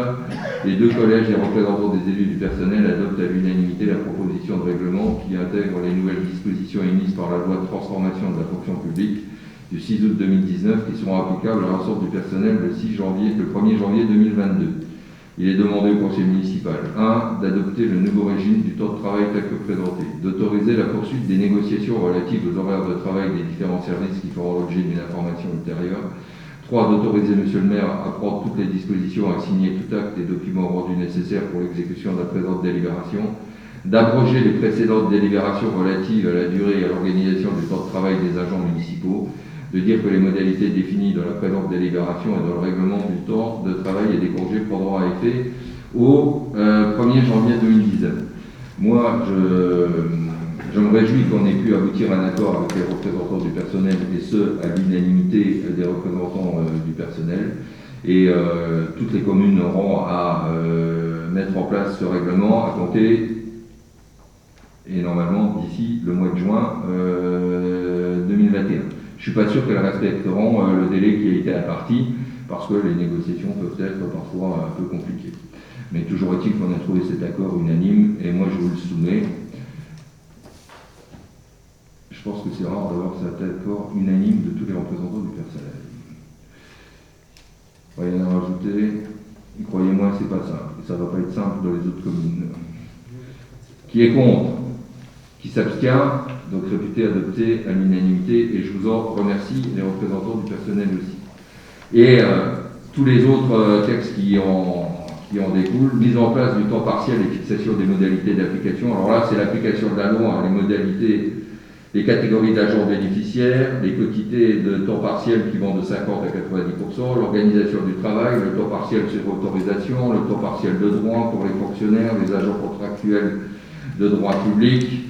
Speaker 1: les deux collèges et représentants des élus du personnel adoptent à l'unanimité la proposition de règlement qui intègre les nouvelles dispositions émises par la loi de transformation de la fonction publique du 6 août 2019 qui seront applicables à l'ensemble du personnel le 1er janvier 2022. Il est demandé au conseil municipal 1. D'adopter le nouveau régime du temps de travail tel que présenté, d'autoriser la poursuite des négociations relatives aux horaires de travail des différents services qui feront l'objet d'une information ultérieure. 3. D'autoriser M. le maire à prendre toutes les dispositions, à signer tout acte et documents rendus nécessaires pour l'exécution de la présente délibération. D'abroger les précédentes délibérations relatives à la durée et à l'organisation du temps de travail des agents municipaux. De dire que les modalités définies dans la présente délibération et dans le règlement du temps de travail et des congés prendront effet au 1er janvier 2019. Moi, je me réjouis qu'on ait pu aboutir à un accord avec les représentants du personnel, et ce, à l'unanimité des représentants du personnel. Et toutes les communes auront à mettre en place ce règlement à compter, et normalement d'ici le mois de juin 2021. Je ne suis pas sûr qu'elles respecteront le délai qui a été imparti, parce que les négociations peuvent être parfois un peu compliquées. Mais toujours est-il qu'on a trouvé cet accord unanime, et moi je vous le soumets. Je pense que c'est rare d'avoir cet accord unanime de tous les représentants du personnel. Rien à rajouter, croyez-moi, c'est pas simple, et ça ne va pas être simple dans les autres communes. Qui est contre? Qui s'abstient? Donc réputé adopté à l'unanimité, et je vous en remercie, les représentants du personnel aussi. Et tous les autres textes qui en découlent, mise en place du temps partiel et fixation des modalités d'application. Alors là, c'est l'application de la loi, les modalités, les catégories d'agents bénéficiaires, les quotités de temps partiel qui vont de 50 à 90%, l'organisation du travail, le temps partiel sur autorisation, le temps partiel de droit pour les fonctionnaires, les agents contractuels de droit public.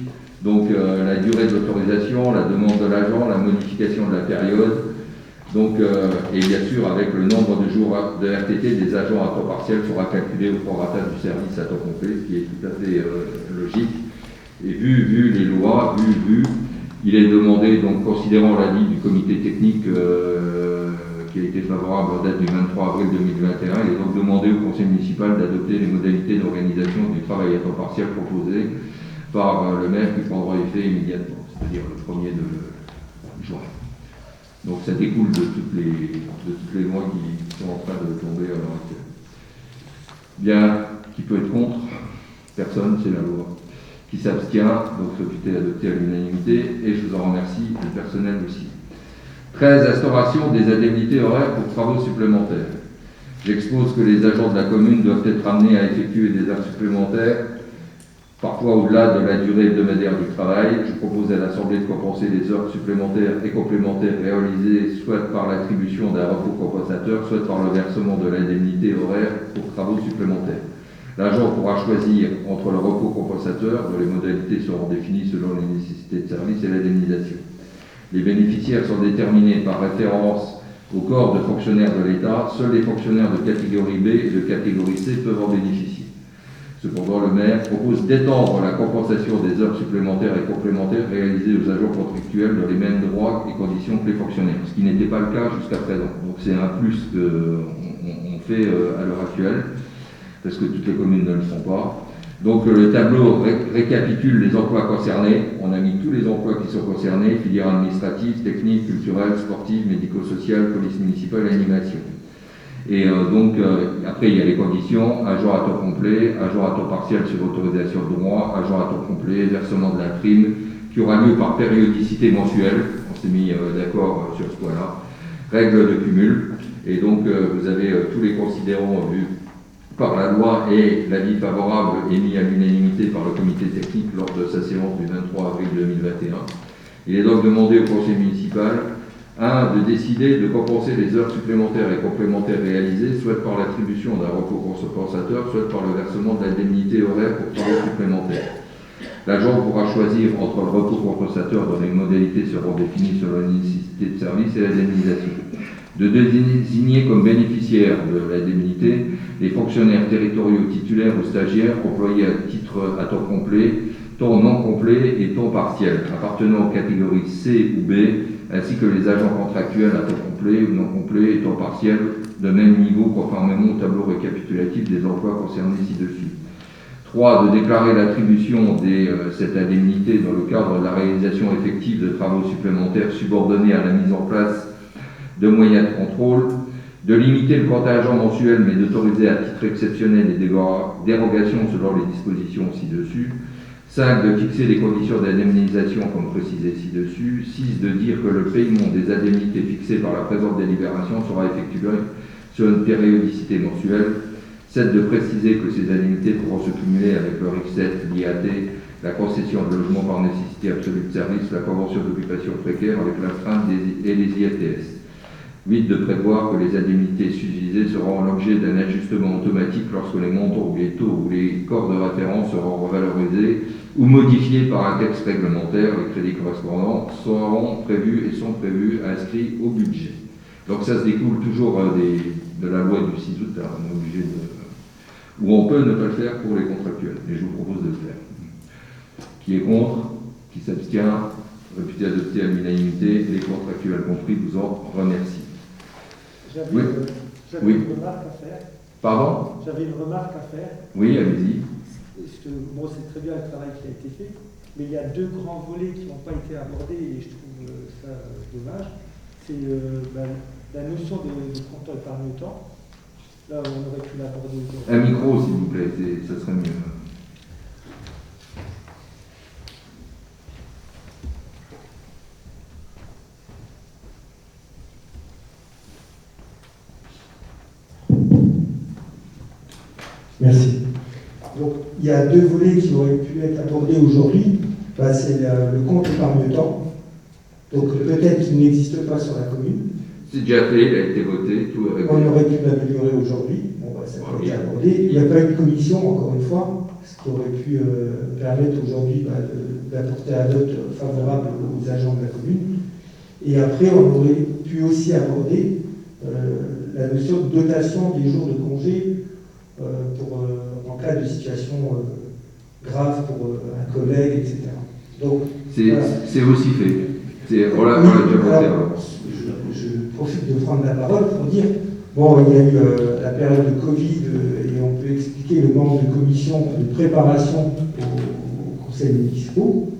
Speaker 1: Donc la durée de l'autorisation, la demande de l'agent, la modification de la période, donc, et bien sûr avec le nombre de jours de RTT des agents à temps partiel sera calculé au prorata du service à temps complet, ce qui est tout à fait logique. Et vu les lois, il est demandé, donc considérant l'avis du comité technique qui a été favorable en date du 23 avril 2021, il est donc demandé au conseil municipal d'adopter les modalités d'organisation du travail à temps partiel proposées par le maire qui prendra effet immédiatement, c'est-à-dire le 1er de juin. Donc ça découle de toutes les lois qui sont en train de tomber à l'heure actuelle. Bien, qui peut être contre? Personne, c'est la loi. Qui s'abstient, donc réputé adopté à l'unanimité, et je vous en remercie, le personnel aussi. 13. Instauration des indemnités horaires pour travaux supplémentaires. J'expose que les agents de la commune doivent être amenés à effectuer des heures supplémentaires, parfois au-delà de la durée hebdomadaire du travail. Je propose à l'Assemblée de compenser les heures supplémentaires et complémentaires réalisées soit par l'attribution d'un repos compensateur, soit par le versement de l'indemnité horaire pour travaux supplémentaires. L'agent pourra choisir entre le repos compensateur, dont les modalités seront définies selon les nécessités de service, et l'indemnisation. Les bénéficiaires sont déterminés par référence au corps de fonctionnaires de l'État. Seuls les fonctionnaires de catégorie B et de catégorie C peuvent en bénéficier. Cependant, le maire propose d'étendre la compensation des heures supplémentaires et complémentaires réalisées aux agents contractuels dans les mêmes droits et conditions que les fonctionnaires, ce qui n'était pas le cas jusqu'à présent. Donc c'est un plus qu'on fait à l'heure actuelle, parce que toutes les communes ne le font pas. Donc le tableau récapitule les emplois concernés. On a mis tous les emplois qui sont concernés: filières administratives, techniques, culturelles, sportives, médico-sociales, police municipale, animation. Et donc, après, il y a les conditions: agent à temps complet, agent à temps partiel sur autorisation de droit, agent à temps complet, versement de la prime, qui aura lieu par périodicité mensuelle. On s'est mis d'accord sur ce point-là. Règle de cumul. Et donc, vous avez tous les considérants par la loi et l'avis favorable émis à l'unanimité par le comité technique lors de sa séance du 23 avril 2021. Il est donc demandé au conseil municipal 1. De décider de compenser les heures supplémentaires et complémentaires réalisées, soit par l'attribution d'un repos compensateur, soit par le versement de l'indemnité horaire pour travail supplémentaire. L'agent pourra choisir entre le repos compensateur dont les modalités seront définies selon la nécessité de service et l'indemnisation. De désigner comme bénéficiaires de l'indemnité les fonctionnaires territoriaux titulaires ou stagiaires employés à titre à temps complet, temps non complet et temps partiel, appartenant aux catégories C ou B, ainsi que les agents contractuels à temps complet ou non complet et temps partiel de même niveau conformément au tableau récapitulatif des emplois concernés ci-dessus. 3. De déclarer l'attribution de cette indemnité dans le cadre de la réalisation effective de travaux supplémentaires subordonnés à la mise en place de moyens de contrôle, de limiter le contingent mensuel mais d'autoriser à titre exceptionnel les dérogations selon les dispositions ci-dessus. 5. De fixer les conditions d'indemnisation comme précisé ci-dessus. 6. De dire que le paiement des indemnités fixées par la présente délibération sera effectué sur une périodicité mensuelle. 7. De préciser que ces indemnités pourront se cumuler avec le RIC7, l'IAT, la concession de logement par nécessité absolue de service, la convention d'occupation précaire avec l'astreinte et les IATS. 8. De prévoir que les indemnités susvisées seront l'objet d'un ajustement automatique lorsque les montants ou les taux ou les corps de référence seront revalorisés ou modifiés par un texte réglementaire. Les crédits correspondants seront prévus et sont prévus inscrits au budget. Donc ça se découle toujours de la loi du 6 août, on est obligé où on peut ne pas le faire pour les contractuels. Et je vous propose de le faire. Qui est contre, qui s'abstient, réputé adopté à l'unanimité, les contractuels compris, vous en remercie.
Speaker 2: J'avais
Speaker 1: Oui.
Speaker 2: une remarque à faire.
Speaker 1: Pardon?
Speaker 2: J'avais une remarque à faire.
Speaker 1: Oui, allez-y.
Speaker 2: Bon, c'est très bien le travail qui a été fait, mais il y a deux grands volets qui n'ont pas été abordés et je trouve ça dommage. C'est la notion de compteur épargne-temps. Là, on aurait pu l'aborder aujourd'hui.
Speaker 1: Un micro, s'il vous plaît, ça serait mieux.
Speaker 2: Merci. Donc, il y a deux volets qui auraient pu être abordés aujourd'hui. C'est le compte épargne-temps. Donc, peut-être qu'il n'existe pas sur la commune.
Speaker 1: C'est déjà fait, il a été voté, tout est réglé.
Speaker 2: On aurait pu l'améliorer aujourd'hui. Ça peut être abordé. Il n'y a pas eu de commission, encore une fois, ce qui aurait pu permettre aujourd'hui d'apporter un vote favorable aux agents de la commune. Et après, on aurait pu aussi aborder la notion de dotation des jours de congé en cas de situation grave pour un collègue, etc. Donc,
Speaker 1: c'est aussi fait. On l'a déjà voté.
Speaker 2: Je profite de prendre la parole pour dire, bon, il y a eu la période de Covid et on peut expliquer le manque de commission de préparation aux conseils municipaux.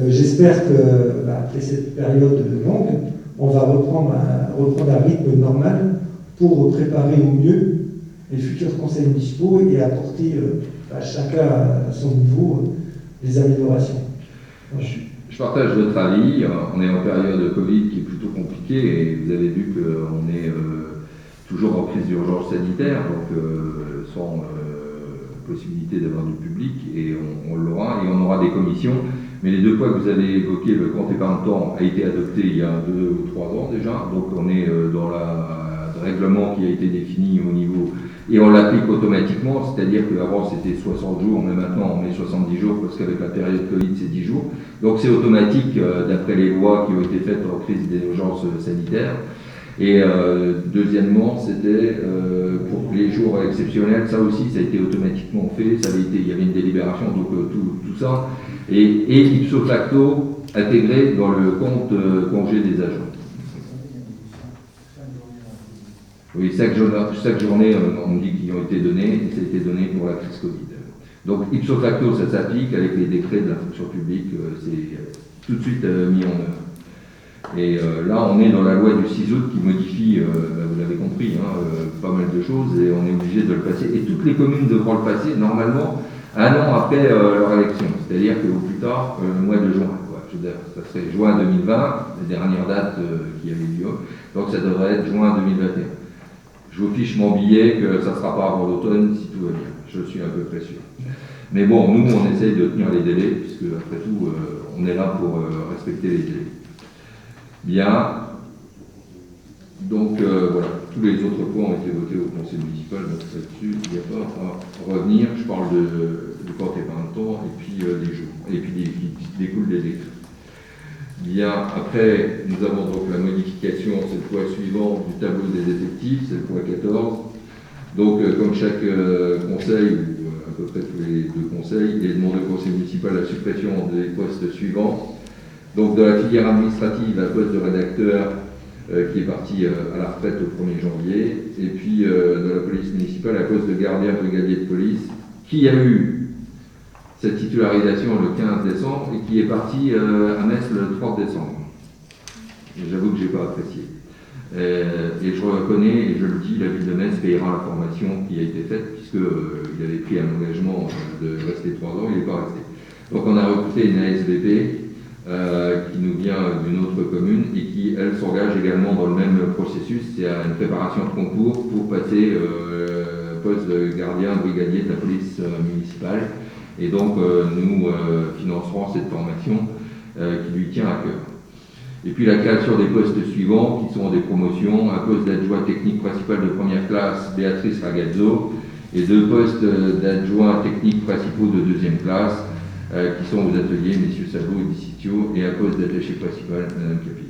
Speaker 2: J'espère que après cette période longue, on va reprendre un rythme normal pour préparer au mieux les futurs conseils municipaux et apporter à chacun à son niveau des améliorations. Voilà.
Speaker 1: Je partage votre avis. On est en période de Covid qui est plutôt compliquée et vous avez vu qu'on est toujours en crise d'urgence sanitaire, donc sans possibilité d'avoir du public, et on l'aura, et on aura des commissions. Mais les deux points que vous avez évoqués, le compte épargne-temps a été adopté il y a 2 ou 3 ans déjà, donc on est dans le règlement qui a été défini au niveau, et on l'applique automatiquement, c'est-à-dire qu'avant c'était 60 jours, mais maintenant on met 70 jours, parce qu'avec la période Covid c'est 10 jours. Donc c'est automatique d'après les lois qui ont été faites en crise d'urgence sanitaire. Et deuxièmement, c'était pour les jours exceptionnels, ça aussi, ça a été automatiquement fait, il y avait une délibération, donc tout ça, et ipso facto intégré dans le compte congé des agents. Oui, chaque journée, on dit qu'ils ont été donnés, et ça a été donné pour la crise Covid. Donc ipso facto, ça s'applique avec les décrets de la fonction publique, c'est tout de suite mis en œuvre. Et là, on est dans la loi du 6 août qui modifie, vous l'avez compris, pas mal de choses, et on est obligé de le passer. Et toutes les communes devront le passer, normalement, 1 an après leur élection. C'est-à-dire qu'au plus tard, le mois de juin. Je veux dire, ça serait juin 2020, la dernière date qui avait lieu. Donc ça devrait être juin 2021. je vous fiche mon billet que ça ne sera pas avant l'automne si tout va bien. Je suis à peu près sûr. Mais bon, nous, on essaye de tenir les délais, puisque après tout, on est là pour respecter les délais. Bien. Donc voilà, tous les autres points ont été votés au conseil municipal, donc là-dessus, il n'y a pas à revenir. Je parle du compte épargne-temps et puis des jours, et puis qui découlent des décrets. Bien, après, nous avons donc la modification, c'est le point suivant du tableau des effectifs, c'est le point 14. Donc, comme chaque conseil, ou à peu près tous les deux conseils, il est demandé au conseil municipal la suppression des postes suivants. Donc, dans la filière administrative, un poste de rédacteur qui est parti à la retraite au 1er janvier, et puis dans la police municipale, un poste de gardien brigadier de police, qui a eu cette titularisation le 15 décembre et qui est parti à Metz le 3 décembre. J'avoue que je n'ai pas apprécié. Et je reconnais, et je le dis, la ville de Metz payera la formation qui a été faite, puisqu'il avait pris un engagement de rester 3 ans, il n'est pas resté. Donc on a recruté une ASVP qui nous vient d'une autre commune et qui, elle, s'engage également dans le même processus. C'est une préparation de concours pour passer poste de gardien brigadier de la police municipale. Et donc, nous financerons cette formation qui lui tient à cœur. Et puis la création des postes suivants, qui sont des promotions, un poste d'adjoint technique principal de première classe, Béatrice Ragazzo, et 2 postes d'adjoint technique principaux de 2e classe, qui sont aux ateliers M. Sabot et Dicitio, et un poste d'attaché principal, Mme Capilli.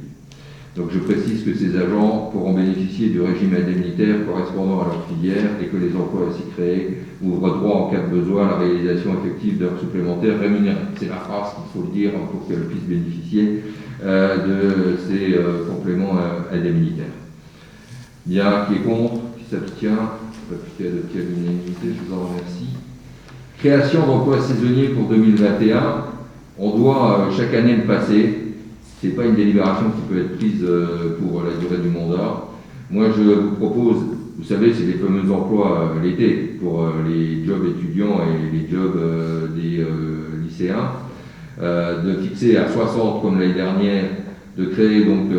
Speaker 1: Donc je précise que ces agents pourront bénéficier du régime indemnitaire correspondant à leur filière et que les emplois ainsi créés ouvrent droit en cas de besoin à la réalisation effective d'heures supplémentaires rémunérées. C'est la phrase qu'il faut le dire pour qu'elles puissent bénéficier de ces compléments indemnitaires. Bien, qui est contre, qui s'abstient, réputé adopté à l'unanimité, je vous en remercie. Création d'emplois saisonniers pour 2021, on doit chaque année le passer. Ce n'est pas une délibération qui peut être prise pour la durée du mandat. Moi, je vous propose, vous savez, c'est les fameux emplois l'été pour les jobs étudiants et les jobs des lycéens, de fixer à 60 comme l'année dernière, de créer donc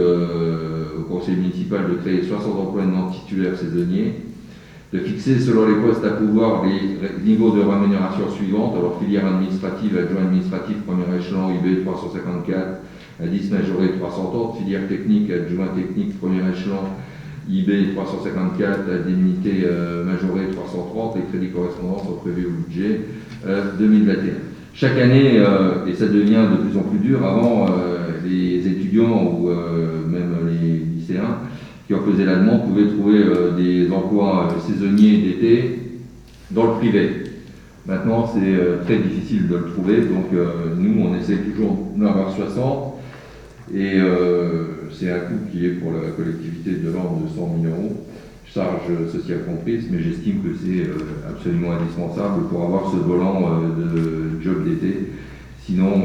Speaker 1: au conseil municipal de créer 60 emplois non titulaires saisonniers, de fixer selon les postes à pouvoir les niveaux de rémunération suivants, alors filière administrative, adjoint administratif, premier échelon, IB 354, indice majoré 330, filière technique, adjoint technique, premier échelon, IB 354, indemnité majorée 330, les crédits correspondants sont prévus au budget 2021. Chaque année, et ça devient de plus en plus dur, avant les étudiants ou même les lycéens qui en faisaient la demande pouvaient trouver des emplois saisonniers d'été dans le privé. Maintenant, c'est très difficile de le trouver, donc nous, on essaie toujours d'en avoir 60, et c'est un coût qui est pour la collectivité de l'ordre de 100 000 €, charges sociales comprises, mais j'estime que c'est absolument indispensable pour avoir ce volant de job d'été. Sinon,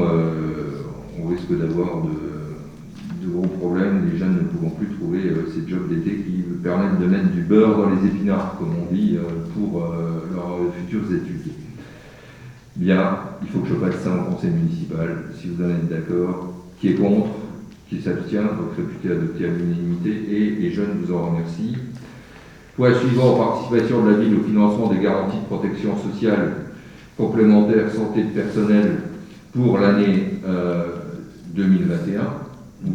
Speaker 1: on risque d'avoir de gros problèmes, les jeunes ne pouvant plus trouver ces jobs d'été qui permettent de mettre du beurre dans les épinards, comme on dit, pour leurs futures études. Bien, il faut que je passe ça au conseil municipal, si vous en êtes d'accord. Qui est contre, qui s'abstient, donc réputé adopté à l'unanimité, et les jeunes vous en remercient. Point suivant, participation de la ville au financement des garanties de protection sociale complémentaire santé de personnel pour l'année 2021 ou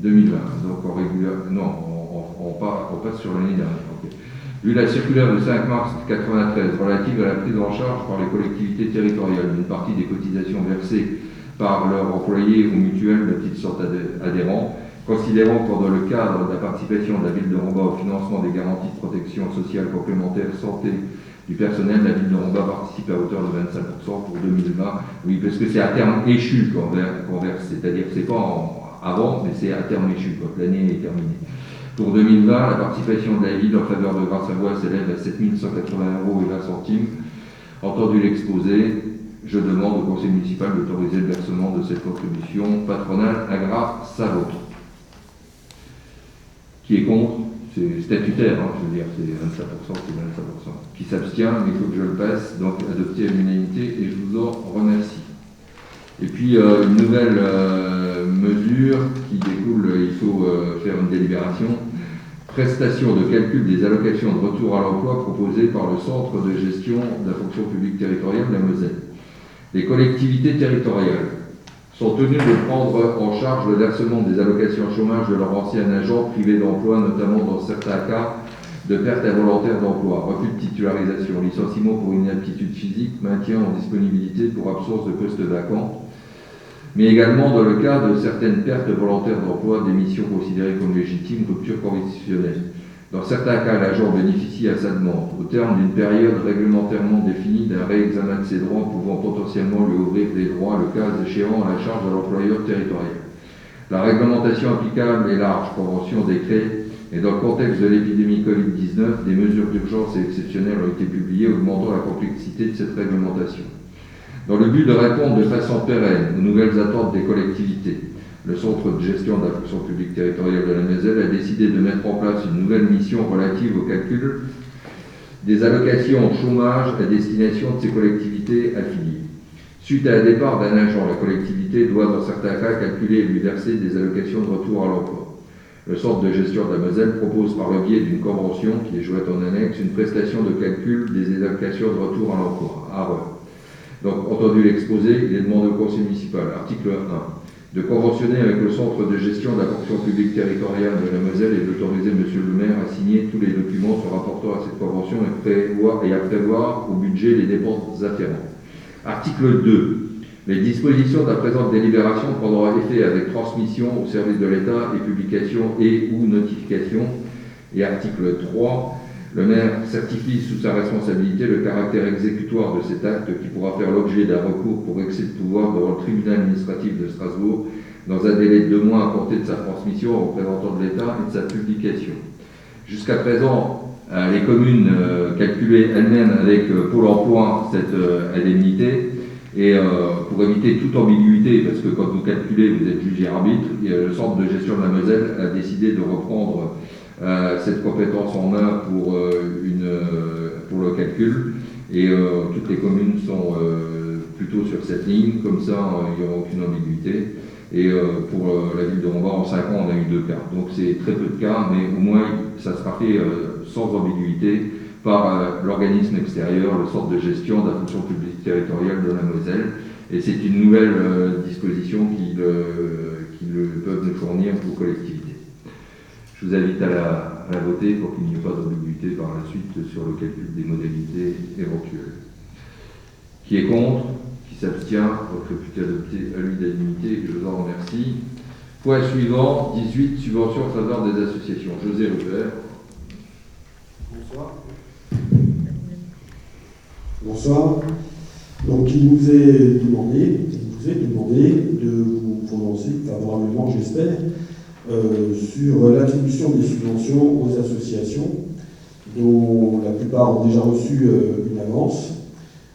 Speaker 1: 2020, donc en régulier, non, on passe sur l'année dernière. Okay. Vu la circulaire du 5 mars 1993 relative à la prise en charge par les collectivités territoriales d'une partie des cotisations versées par leurs employés ou mutuelles de petites sortes adhérents, considérant que dans le cadre de la participation de la ville de Romba au financement des garanties de protection sociale complémentaire santé du personnel, la ville de Romba participe à hauteur de 25% pour 2020. Oui, parce que c'est à terme échu qu'on verse, c'est-à-dire que c'est pas avant, mais c'est à terme échu, quand l'année est terminée. Pour 2020, la participation de la ville en faveur de Grasse-Savoie s'élève à 7 180 € et 20 centimes. Entendu l'exposé, je demande au conseil municipal d'autoriser le versement de cette contribution patronale à Grasse-Savoie. Qui est contre, c'est statutaire, hein, je veux dire, c'est 25%, c'est 25%. Qui s'abstient, mais il faut que je le passe, donc adopté à l'unanimité, et je vous en remercie. Et puis une nouvelle mesure qui découle, il faut faire une délibération, prestation de calcul des allocations de retour à l'emploi proposées par le Centre de gestion de la fonction publique territoriale de la Moselle. Les collectivités territoriales sont tenues de prendre en charge le versement des allocations chômage de leurs anciens agents privés d'emploi, notamment dans certains cas de perte involontaire d'emploi, refus de titularisation, licenciement pour inaptitude physique, maintien en disponibilité pour absence de poste vacant, mais également dans le cas de certaines pertes volontaires d'emploi, démissions considérées comme légitimes, rupture conventionnelle. Dans certains cas, l'agent bénéficie à sa demande, au terme d'une période réglementairement définie, d'un réexamen de ses droits pouvant potentiellement lui ouvrir des droits, le cas échéant, à la charge de l'employeur territorial. La réglementation applicable est large, convention, décret, et dans le contexte de l'épidémie Covid-19, des mesures d'urgence et exceptionnelles ont été publiées, augmentant la complexité de cette réglementation. Dans le but de répondre de façon pérenne aux nouvelles attentes des collectivités, le Centre de gestion de la fonction publique territoriale de la Moselle a décidé de mettre en place une nouvelle mission relative au calcul des allocations chômage à destination de ces collectivités affiliées. Suite à un départ d'un agent, la collectivité doit dans certains cas calculer et lui verser des allocations de retour à l'emploi. Le Centre de gestion de la Moselle propose par le biais d'une convention qui est jointe en annexe une prestation de calcul des allocations de retour à l'emploi, ARE. Donc, entendu l'exposé, il est demandé au Conseil municipal, article 1, de conventionner avec le Centre de gestion de la fonction publique territoriale de la Moselle et d'autoriser M. le maire à signer tous les documents se rapportant à cette convention et à prévoir au budget les dépenses afférentes. Article 2. Les dispositions de la présente délibération prendront effet avec transmission au service de l'État et publication et ou notification. Et article 3. Le maire certifie sous sa responsabilité le caractère exécutoire de cet acte qui pourra faire l'objet d'un recours pour excès de pouvoir devant le tribunal administratif de Strasbourg dans un délai de 2 mois à compter de sa transmission au représentant de l'État et de sa publication. Jusqu'à présent, les communes calculaient elles-mêmes avec Pôle emploi cette indemnité et pour éviter toute ambiguïté, parce que quand vous calculez, vous êtes juge et arbitre, le Centre de gestion de la Moselle a décidé de reprendre cette compétence en main pour le calcul et toutes les communes sont plutôt sur cette ligne, comme ça il n'y aura aucune ambiguïté et pour la ville de Rombard en 5 ans on a eu 2 cas, donc c'est très peu de cas mais au moins ça sera fait sans ambiguïté par l'organisme extérieur, le Centre de gestion de la fonction publique territoriale de la Moselle et c'est une nouvelle disposition qu'ils peuvent nous fournir aux collectivités. Je vous invite à la voter pour qu'il n'y ait pas d'ambiguïté par la suite sur le calcul des modalités éventuelles. Qui est contre? Qui s'abstient? Donc le but est adopté à l'unanimité. Je vous en remercie. Point suivant, 18, subvention en faveur des associations. José Rupert.
Speaker 3: Bonsoir. Bonsoir. Donc il vous est demandé de vous prononcer favorablement, j'espère, sur l'attribution des subventions aux associations dont la plupart ont déjà reçu une avance.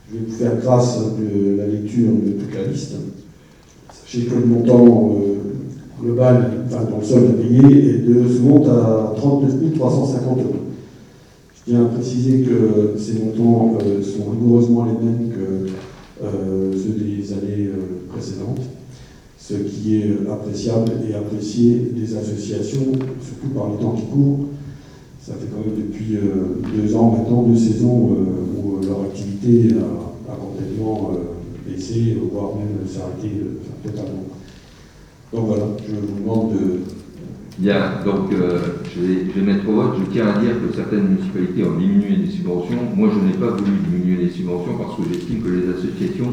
Speaker 3: Je vais vous faire grâce de la lecture de toute la liste. Sachez que le montant global, dans le solde à payer, se monte à 39 350 €. Je tiens à préciser que ces montants sont rigoureusement les mêmes que ceux des années précédentes, ce qui est appréciable et apprécié des associations, surtout par les temps qui courent. Ça fait quand même depuis 2 ans maintenant, 2 saisons, où leur activité a complètement baissé, voire même s'arrêté totalement. Donc voilà, je vous demande de...
Speaker 1: Bien, donc je vais mettre au vote. Je tiens à dire que certaines municipalités ont diminué les subventions. Moi, je n'ai pas voulu diminuer les subventions parce que j'estime que les associations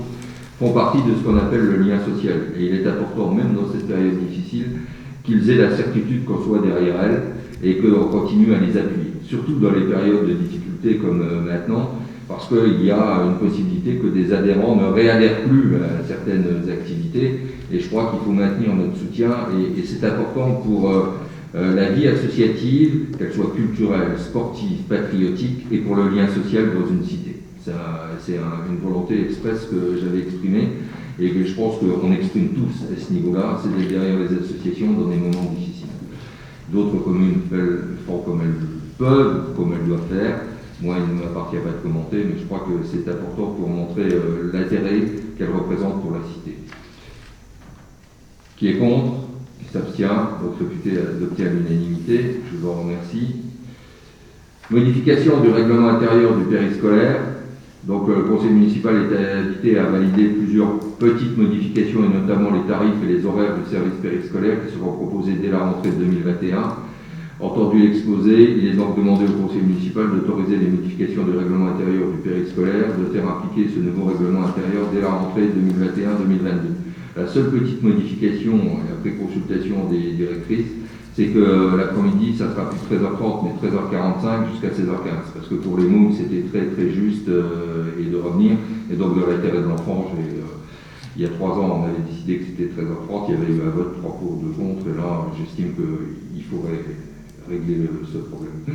Speaker 1: font partie de ce qu'on appelle le lien social. Et il est important, même dans cette période difficile, qu'ils aient la certitude qu'on soit derrière elles et qu'on continue à les appuyer. Surtout dans les périodes de difficulté comme maintenant, parce qu'il y a une possibilité que des adhérents ne réadhèrent plus à certaines activités. Et je crois qu'il faut maintenir notre soutien. Et c'est important pour la vie associative, qu'elle soit culturelle, sportive, patriotique, et pour le lien social dans une cité. C'est une volonté expresse que j'avais exprimée et que je pense qu'on exprime tous à ce niveau-là, c'est d'être derrière les associations dans des moments difficiles. D'autres communes font comme elles peuvent, comme elles doivent faire. Moi, il ne m'appartient pas de commenter, mais je crois que c'est important pour montrer l'intérêt qu'elles représentent pour la cité. Qui est contre? Qui s'abstient, donc réputé adopté à l'unanimité. Je vous en remercie. Modification du règlement intérieur du périscolaire. Donc le conseil municipal est invité à valider plusieurs petites modifications, et notamment les tarifs et les horaires du service périscolaire qui seront proposés dès la rentrée 2021. Entendu l'exposé, il est donc demandé au conseil municipal d'autoriser les modifications du règlement intérieur du périscolaire, de faire appliquer ce nouveau règlement intérieur dès la rentrée 2021-2022. La seule petite modification, après consultation des directrices, c'est que l'après-midi, ça sera plus 13h30, mais 13h45 jusqu'à 16h15. Parce que pour les mômes, c'était très très juste et de revenir. Et donc, dans l'intérêt de l'enfant, il y a 3 ans, on avait décidé que c'était 13h30. Il y avait eu un vote 3 pour 2 contre. Et là, j'estime qu'il faudrait régler ce problème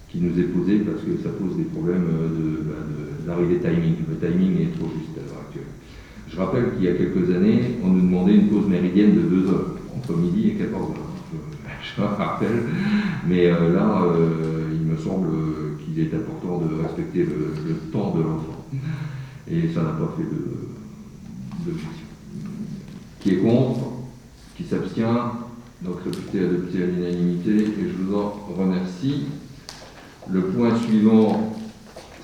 Speaker 1: qui nous est posé parce que ça pose des problèmes d'arrivée timing. Le timing est trop juste à l'heure actuelle. Je rappelle qu'il y a quelques années, on nous demandait une pause méridienne de 2 heures, entre midi et 14h. Je rappelle, mais là, il me semble qu'il est important de respecter le temps de l'enfant. Et ça n'a pas fait d'objection. Qui est contre, qui s'abstient, donc réputé adopté à l'unanimité, et je vous en remercie. Le point suivant,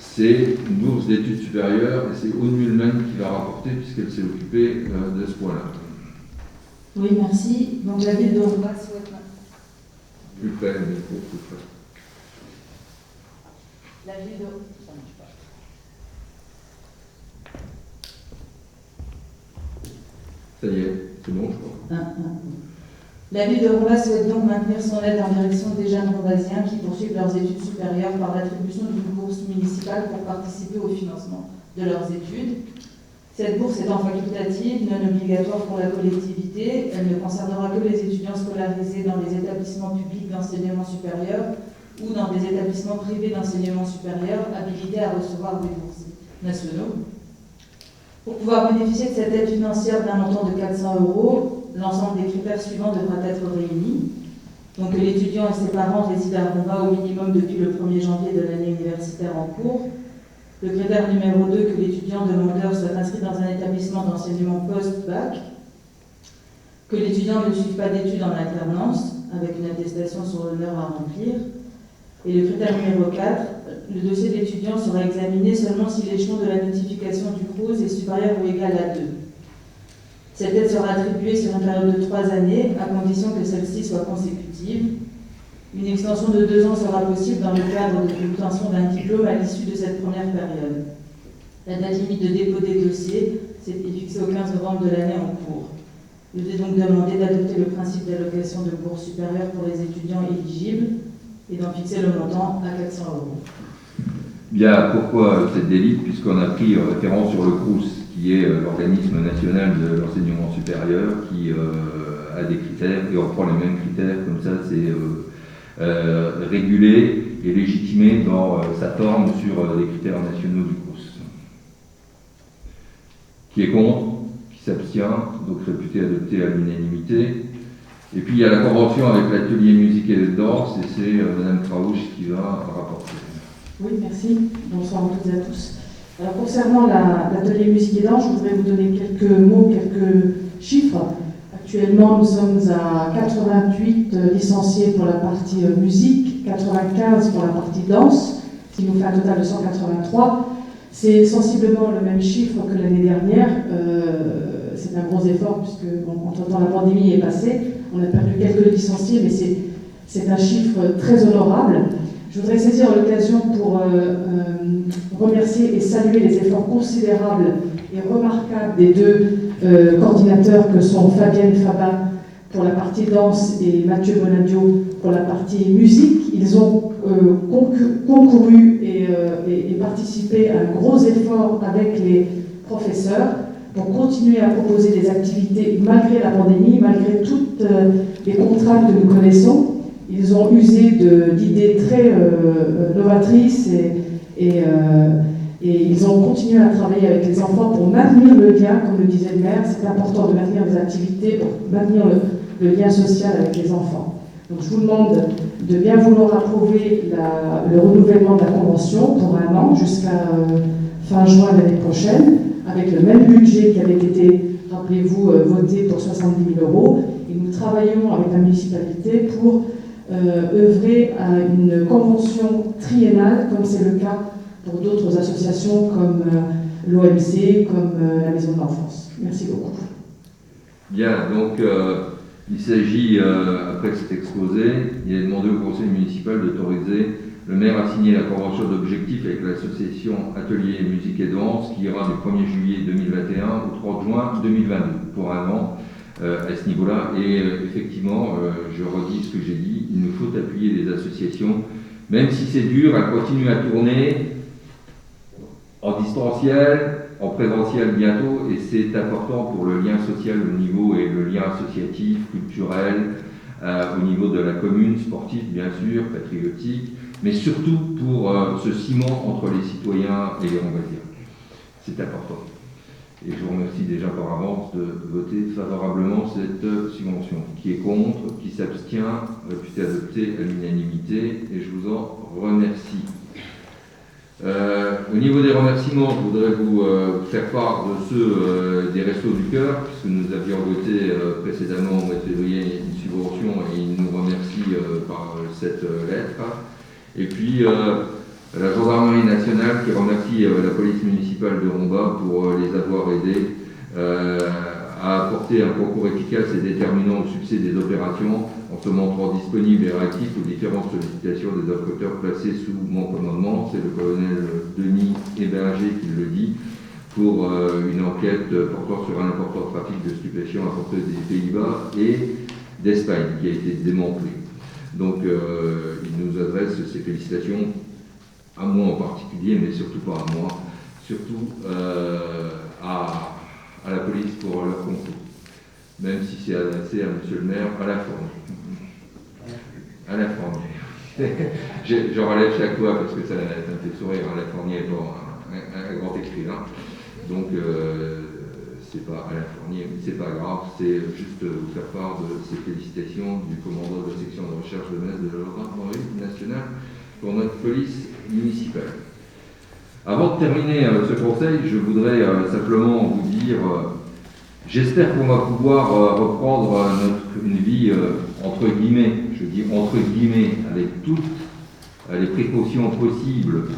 Speaker 1: c'est une bourse d'études supérieures, et c'est Aude Mulman qui va rapporter, puisqu'elle s'est occupée de ce point-là.
Speaker 4: Oui, merci. Donc la ville de
Speaker 1: Plus près, mais plus près.
Speaker 4: La ville de... Ça marche pas.
Speaker 1: Ça y est, c'est bon, je crois.
Speaker 4: La ville de Roubaix souhaite donc maintenir son aide en direction des jeunes roubaisiens qui poursuivent leurs études supérieures par l'attribution d'une bourse municipale pour participer au financement de leurs études. Cette bourse étant facultative, non obligatoire pour la collectivité, elle ne concernera que les étudiants scolarisés dans les établissements publics d'enseignement supérieur ou dans des établissements privés d'enseignement supérieur habilités à recevoir des bourses nationaux. Pour pouvoir bénéficier de cette aide financière d'un montant de 400 €, l'ensemble des critères suivants devra être réuni. Donc que l'étudiant et ses parents résident à Roubaix au minimum depuis le 1er janvier de l'année universitaire en cours. Le critère numéro 2, que l'étudiant demandeur soit inscrit dans un établissement d'enseignement post-bac. Que l'étudiant ne suive pas d'études en alternance, avec une attestation sur l'honneur à remplir. Et le critère numéro 4, le dossier de l'étudiant sera examiné seulement si l'échelon de la notification du CROUS est supérieur ou égal à 2. Cette aide sera attribuée sur une période de 3 années, à condition que celle-ci soit consécutive. Une extension de 2 ans sera possible dans le cadre de l'obtention d'un diplôme à l'issue de cette première période. La date limite de dépôt des dossiers est fixée au 15 novembre de l'année en cours. Il est donc demandé d'adopter le principe d'allocation de bourse supérieure pour les étudiants éligibles et d'en fixer le montant à 400 €.
Speaker 1: Bien, pourquoi cette délite? Puisqu'on a pris référence sur le CROUS, qui est l'organisme national de l'enseignement supérieur, qui a des critères, et on prend les mêmes critères, comme ça c'est régulé et légitimé dans sa forme sur les critères nationaux du CROUS. Qui est contre, qui s'abstient, donc réputé adopté à l'unanimité. Et puis il y a la convention avec l'atelier musique et danse, et c'est Mme Traouche qui va rapporter.
Speaker 5: Oui, merci. Bonsoir à toutes et à tous. Alors, concernant l'atelier musique et danse, je voudrais vous donner quelques mots, quelques chiffres. Actuellement, nous sommes à 88 licenciés pour la partie musique, 95 pour la partie danse, ce qui nous fait un total de 183. C'est sensiblement le même chiffre que l'année dernière. C'est un gros effort puisque, entre-temps, la pandémie est passée. On a perdu quelques licenciés, mais c'est un chiffre très honorable. Je voudrais saisir l'occasion pour remercier et saluer les efforts considérables et remarquables des 2 coordinateurs que sont Fabienne Fabin pour la partie danse et Mathieu Bonadio pour la partie musique. Ils ont concouru et participé à un gros effort avec les professeurs pour continuer à proposer des activités malgré la pandémie, malgré toutes les contraintes que nous connaissons. Ils ont usé d'idées très novatrices et ils ont continué à travailler avec les enfants pour maintenir le lien, comme le disait le maire. C'est important de maintenir les activités, pour maintenir le lien social avec les enfants. Donc je vous demande de bien vouloir approuver le renouvellement de la convention pour 1 an jusqu'à fin juin de l'année prochaine, avec le même budget qui avait été, rappelez-vous, voté pour 70 000 €. et nous travaillons avec la municipalité pour œuvrer à une convention triennale, comme c'est le cas pour d'autres associations comme l'OMC, comme la Maison de l'Enfance. Merci beaucoup.
Speaker 1: Bien, donc il s'agit, après cet exposé, il est demandé au conseil municipal d'autoriser le maire à signer la convention d'objectifs avec l'association Atelier Musique et Danse qui ira du 1er juillet 2021 au 30 juin 2022 pour un an à ce niveau-là. Et effectivement, je redis ce que j'ai dit, il nous faut appuyer les associations, même si c'est dur, elles continuent à tourner en distanciel, en présentiel bientôt, et c'est important pour le lien social au niveau et le lien associatif, culturel, au niveau de la commune, sportive bien sûr, patriotique, mais surtout pour ce ciment entre les citoyens et les Ronvasiens. C'est important. Et je vous remercie déjà par avance de voter favorablement cette subvention. Qui est contre, qui s'abstient, réputé adopté à l'unanimité, et je vous en remercie. Au niveau des remerciements, je voudrais vous faire part de ceux des Restos du Cœur, puisque nous avions voté précédemment au mois de février une subvention et ils nous remercient par cette lettre. Et puis la Gendarmerie nationale qui remercie la police municipale de Romba pour les avoir aidés à apporter un concours efficace et déterminant au succès des opérations en se montrant disponible et réactif aux différentes sollicitations des enquêteurs placés sous mon commandement. C'est le colonel Denis Héberger qui le dit, pour une enquête portant sur un important trafic de stupéfiants apporté des Pays-Bas et d'Espagne qui a été démantelé. Donc il nous adresse ses félicitations à moi en particulier, mais surtout pas à moi, surtout à la police pour leur concours. Même si c'est adressé à monsieur le maire, à la Fournier. À la Fournier. Je relève chaque fois parce que ça me fait sourire, à la Fournier étant un grand écrivain. Donc c'est pas à la Fournier, mais c'est pas grave, c'est juste vous faire part de ces félicitations du commandant de la section de recherche de Metz de la gendarmerie nationale pour notre police municipale. Avant de terminer ce conseil, je voudrais simplement vous dire, j'espère qu'on va pouvoir reprendre une vie entre guillemets, je dis entre guillemets, avec toutes les précautions possibles,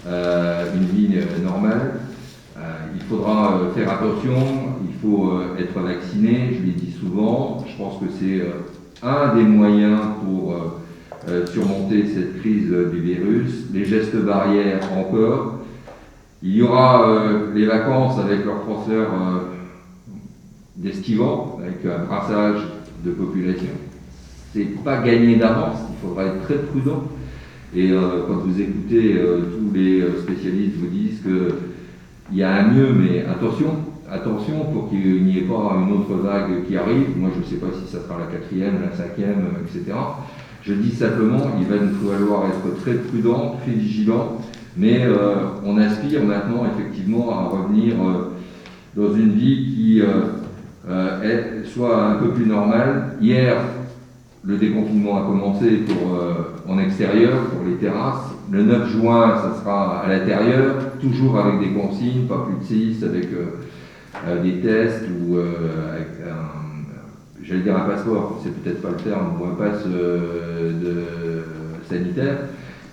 Speaker 1: une vie normale. Il faudra faire attention, il faut être vacciné, je l'ai dit souvent, je pense que c'est un des moyens pour surmonter cette crise du virus. Les gestes barrières encore. Il y aura les vacances avec leur transfert d'estivants, avec un brassage de population. C'est pas gagné d'avance, il faudra être très prudent. Et quand vous écoutez tous les spécialistes vous disent qu'il y a un mieux, mais attention pour qu'il n'y ait pas une autre vague qui arrive. Moi je ne sais pas si ça sera la 4e, la 5e, etc. Je dis simplement, il va nous falloir être très prudent, très vigilant. Mais on aspire maintenant effectivement à revenir dans une vie qui soit un peu plus normale. Hier, le déconfinement a commencé en extérieur, pour les terrasses. Le 9 juin, ça sera à l'intérieur, toujours avec des consignes, pas plus de 6, avec des tests ou avec j'allais dire un passeport, c'est peut-être pas le terme, ou un passe sanitaire,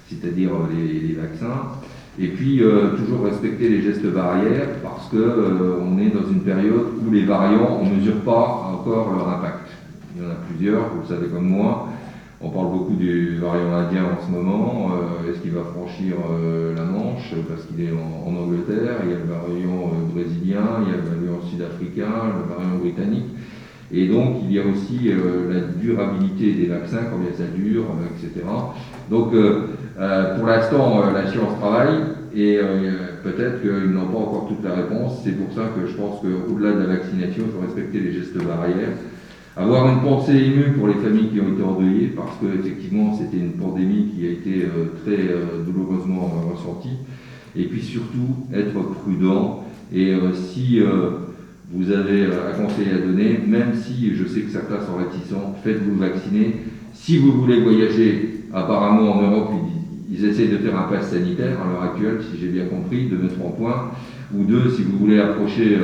Speaker 1: c'est-à-dire les vaccins, et puis toujours respecter les gestes barrières parce qu'on est dans une période où les variants, on ne mesure pas encore leur impact. Il y en a plusieurs, vous le savez comme moi, on parle beaucoup du variant indien en ce moment, est-ce qu'il va franchir la Manche parce qu'il est en Angleterre, il y a le variant brésilien, il y a le variant sud-africain, le variant britannique. Et donc, il y a aussi la durabilité des vaccins, combien ça dure, etc. Donc, pour l'instant, la science travaille et peut-être qu'ils n'ont pas encore toute la réponse. C'est pour ça que je pense qu'au-delà de la vaccination, il faut respecter les gestes barrières. Avoir une pensée émue pour les familles qui ont été endeuillées, parce qu'effectivement, c'était une pandémie qui a été très douloureusement ressentie. Et puis surtout, être prudent. Et si vous avez un conseil à donner, même si je sais que certains sont réticents, faites-vous vacciner. Si vous voulez voyager, apparemment en Europe, ils essayent de faire un pass sanitaire à l'heure actuelle, si j'ai bien compris, de mettre en point. Ou deux, si vous voulez approcher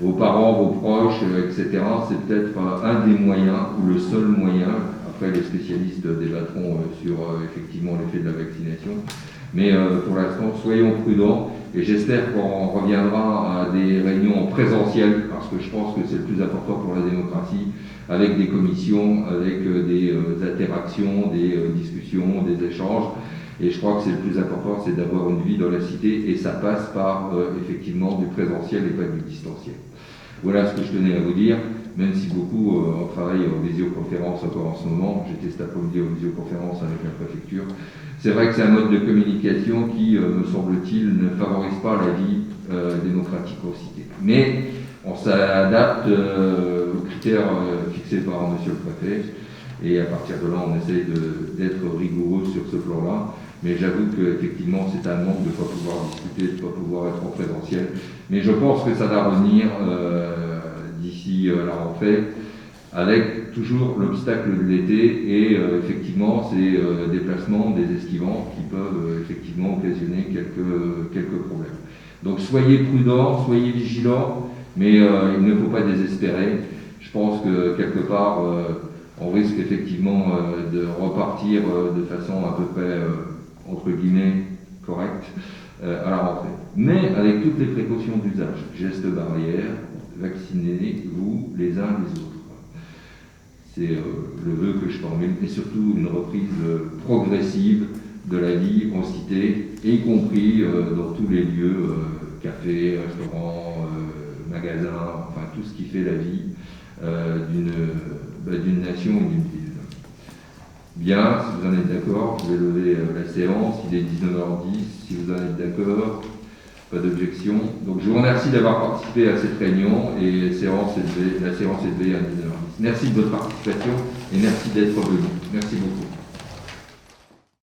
Speaker 1: vos parents, vos proches, etc. C'est peut-être un des moyens, ou le seul moyen. Après, les spécialistes débattront sur effectivement l'effet de la vaccination. Mais pour l'instant, soyons prudents, et j'espère qu'on reviendra à des réunions en présentiel, parce que je pense que c'est le plus important pour la démocratie, avec des commissions, avec des interactions, des discussions, des échanges. Et je crois que c'est le plus important, c'est d'avoir une vie dans la cité, et ça passe par effectivement du présentiel et pas du distanciel. Voilà ce que je tenais à vous dire, même si beaucoup on travaille en visioconférence encore en ce moment. J'étais cet après-midi en visioconférence avec la préfecture. C'est vrai que c'est un mode de communication qui, me semble-t-il, ne favorise pas la vie démocratique en cité. Mais on s'adapte aux critères fixés par monsieur le préfet, et à partir de là, on essaye d'être rigoureux sur ce plan-là. Mais j'avoue qu'effectivement, c'est un manque de ne pas pouvoir discuter, de ne pas pouvoir être en présentiel. Mais je pense que ça va revenir d'ici la rentrée, avec toujours l'obstacle de l'été et effectivement ces déplacements des esquivants qui peuvent effectivement occasionner quelques problèmes. Donc soyez prudents, soyez vigilants, mais il ne faut pas désespérer. Je pense que quelque part, on risque effectivement de repartir de façon à peu près, entre guillemets, correcte à la rentrée. Mais avec toutes les précautions d'usage, gestes barrières, vaccinez-vous les uns les autres. C'est le vœu que je formule, et surtout une reprise progressive de la vie en cité, y compris dans tous les lieux, cafés, restaurants, magasins, enfin tout ce qui fait la vie d'une nation ou d'une ville. Bien, si vous en êtes d'accord, je vais lever la séance, il est 19h10, si vous en êtes d'accord, pas d'objection. Donc je vous remercie d'avoir participé à cette réunion, et la séance est levée à 19h10. Merci de votre participation et merci d'être venu. Merci beaucoup.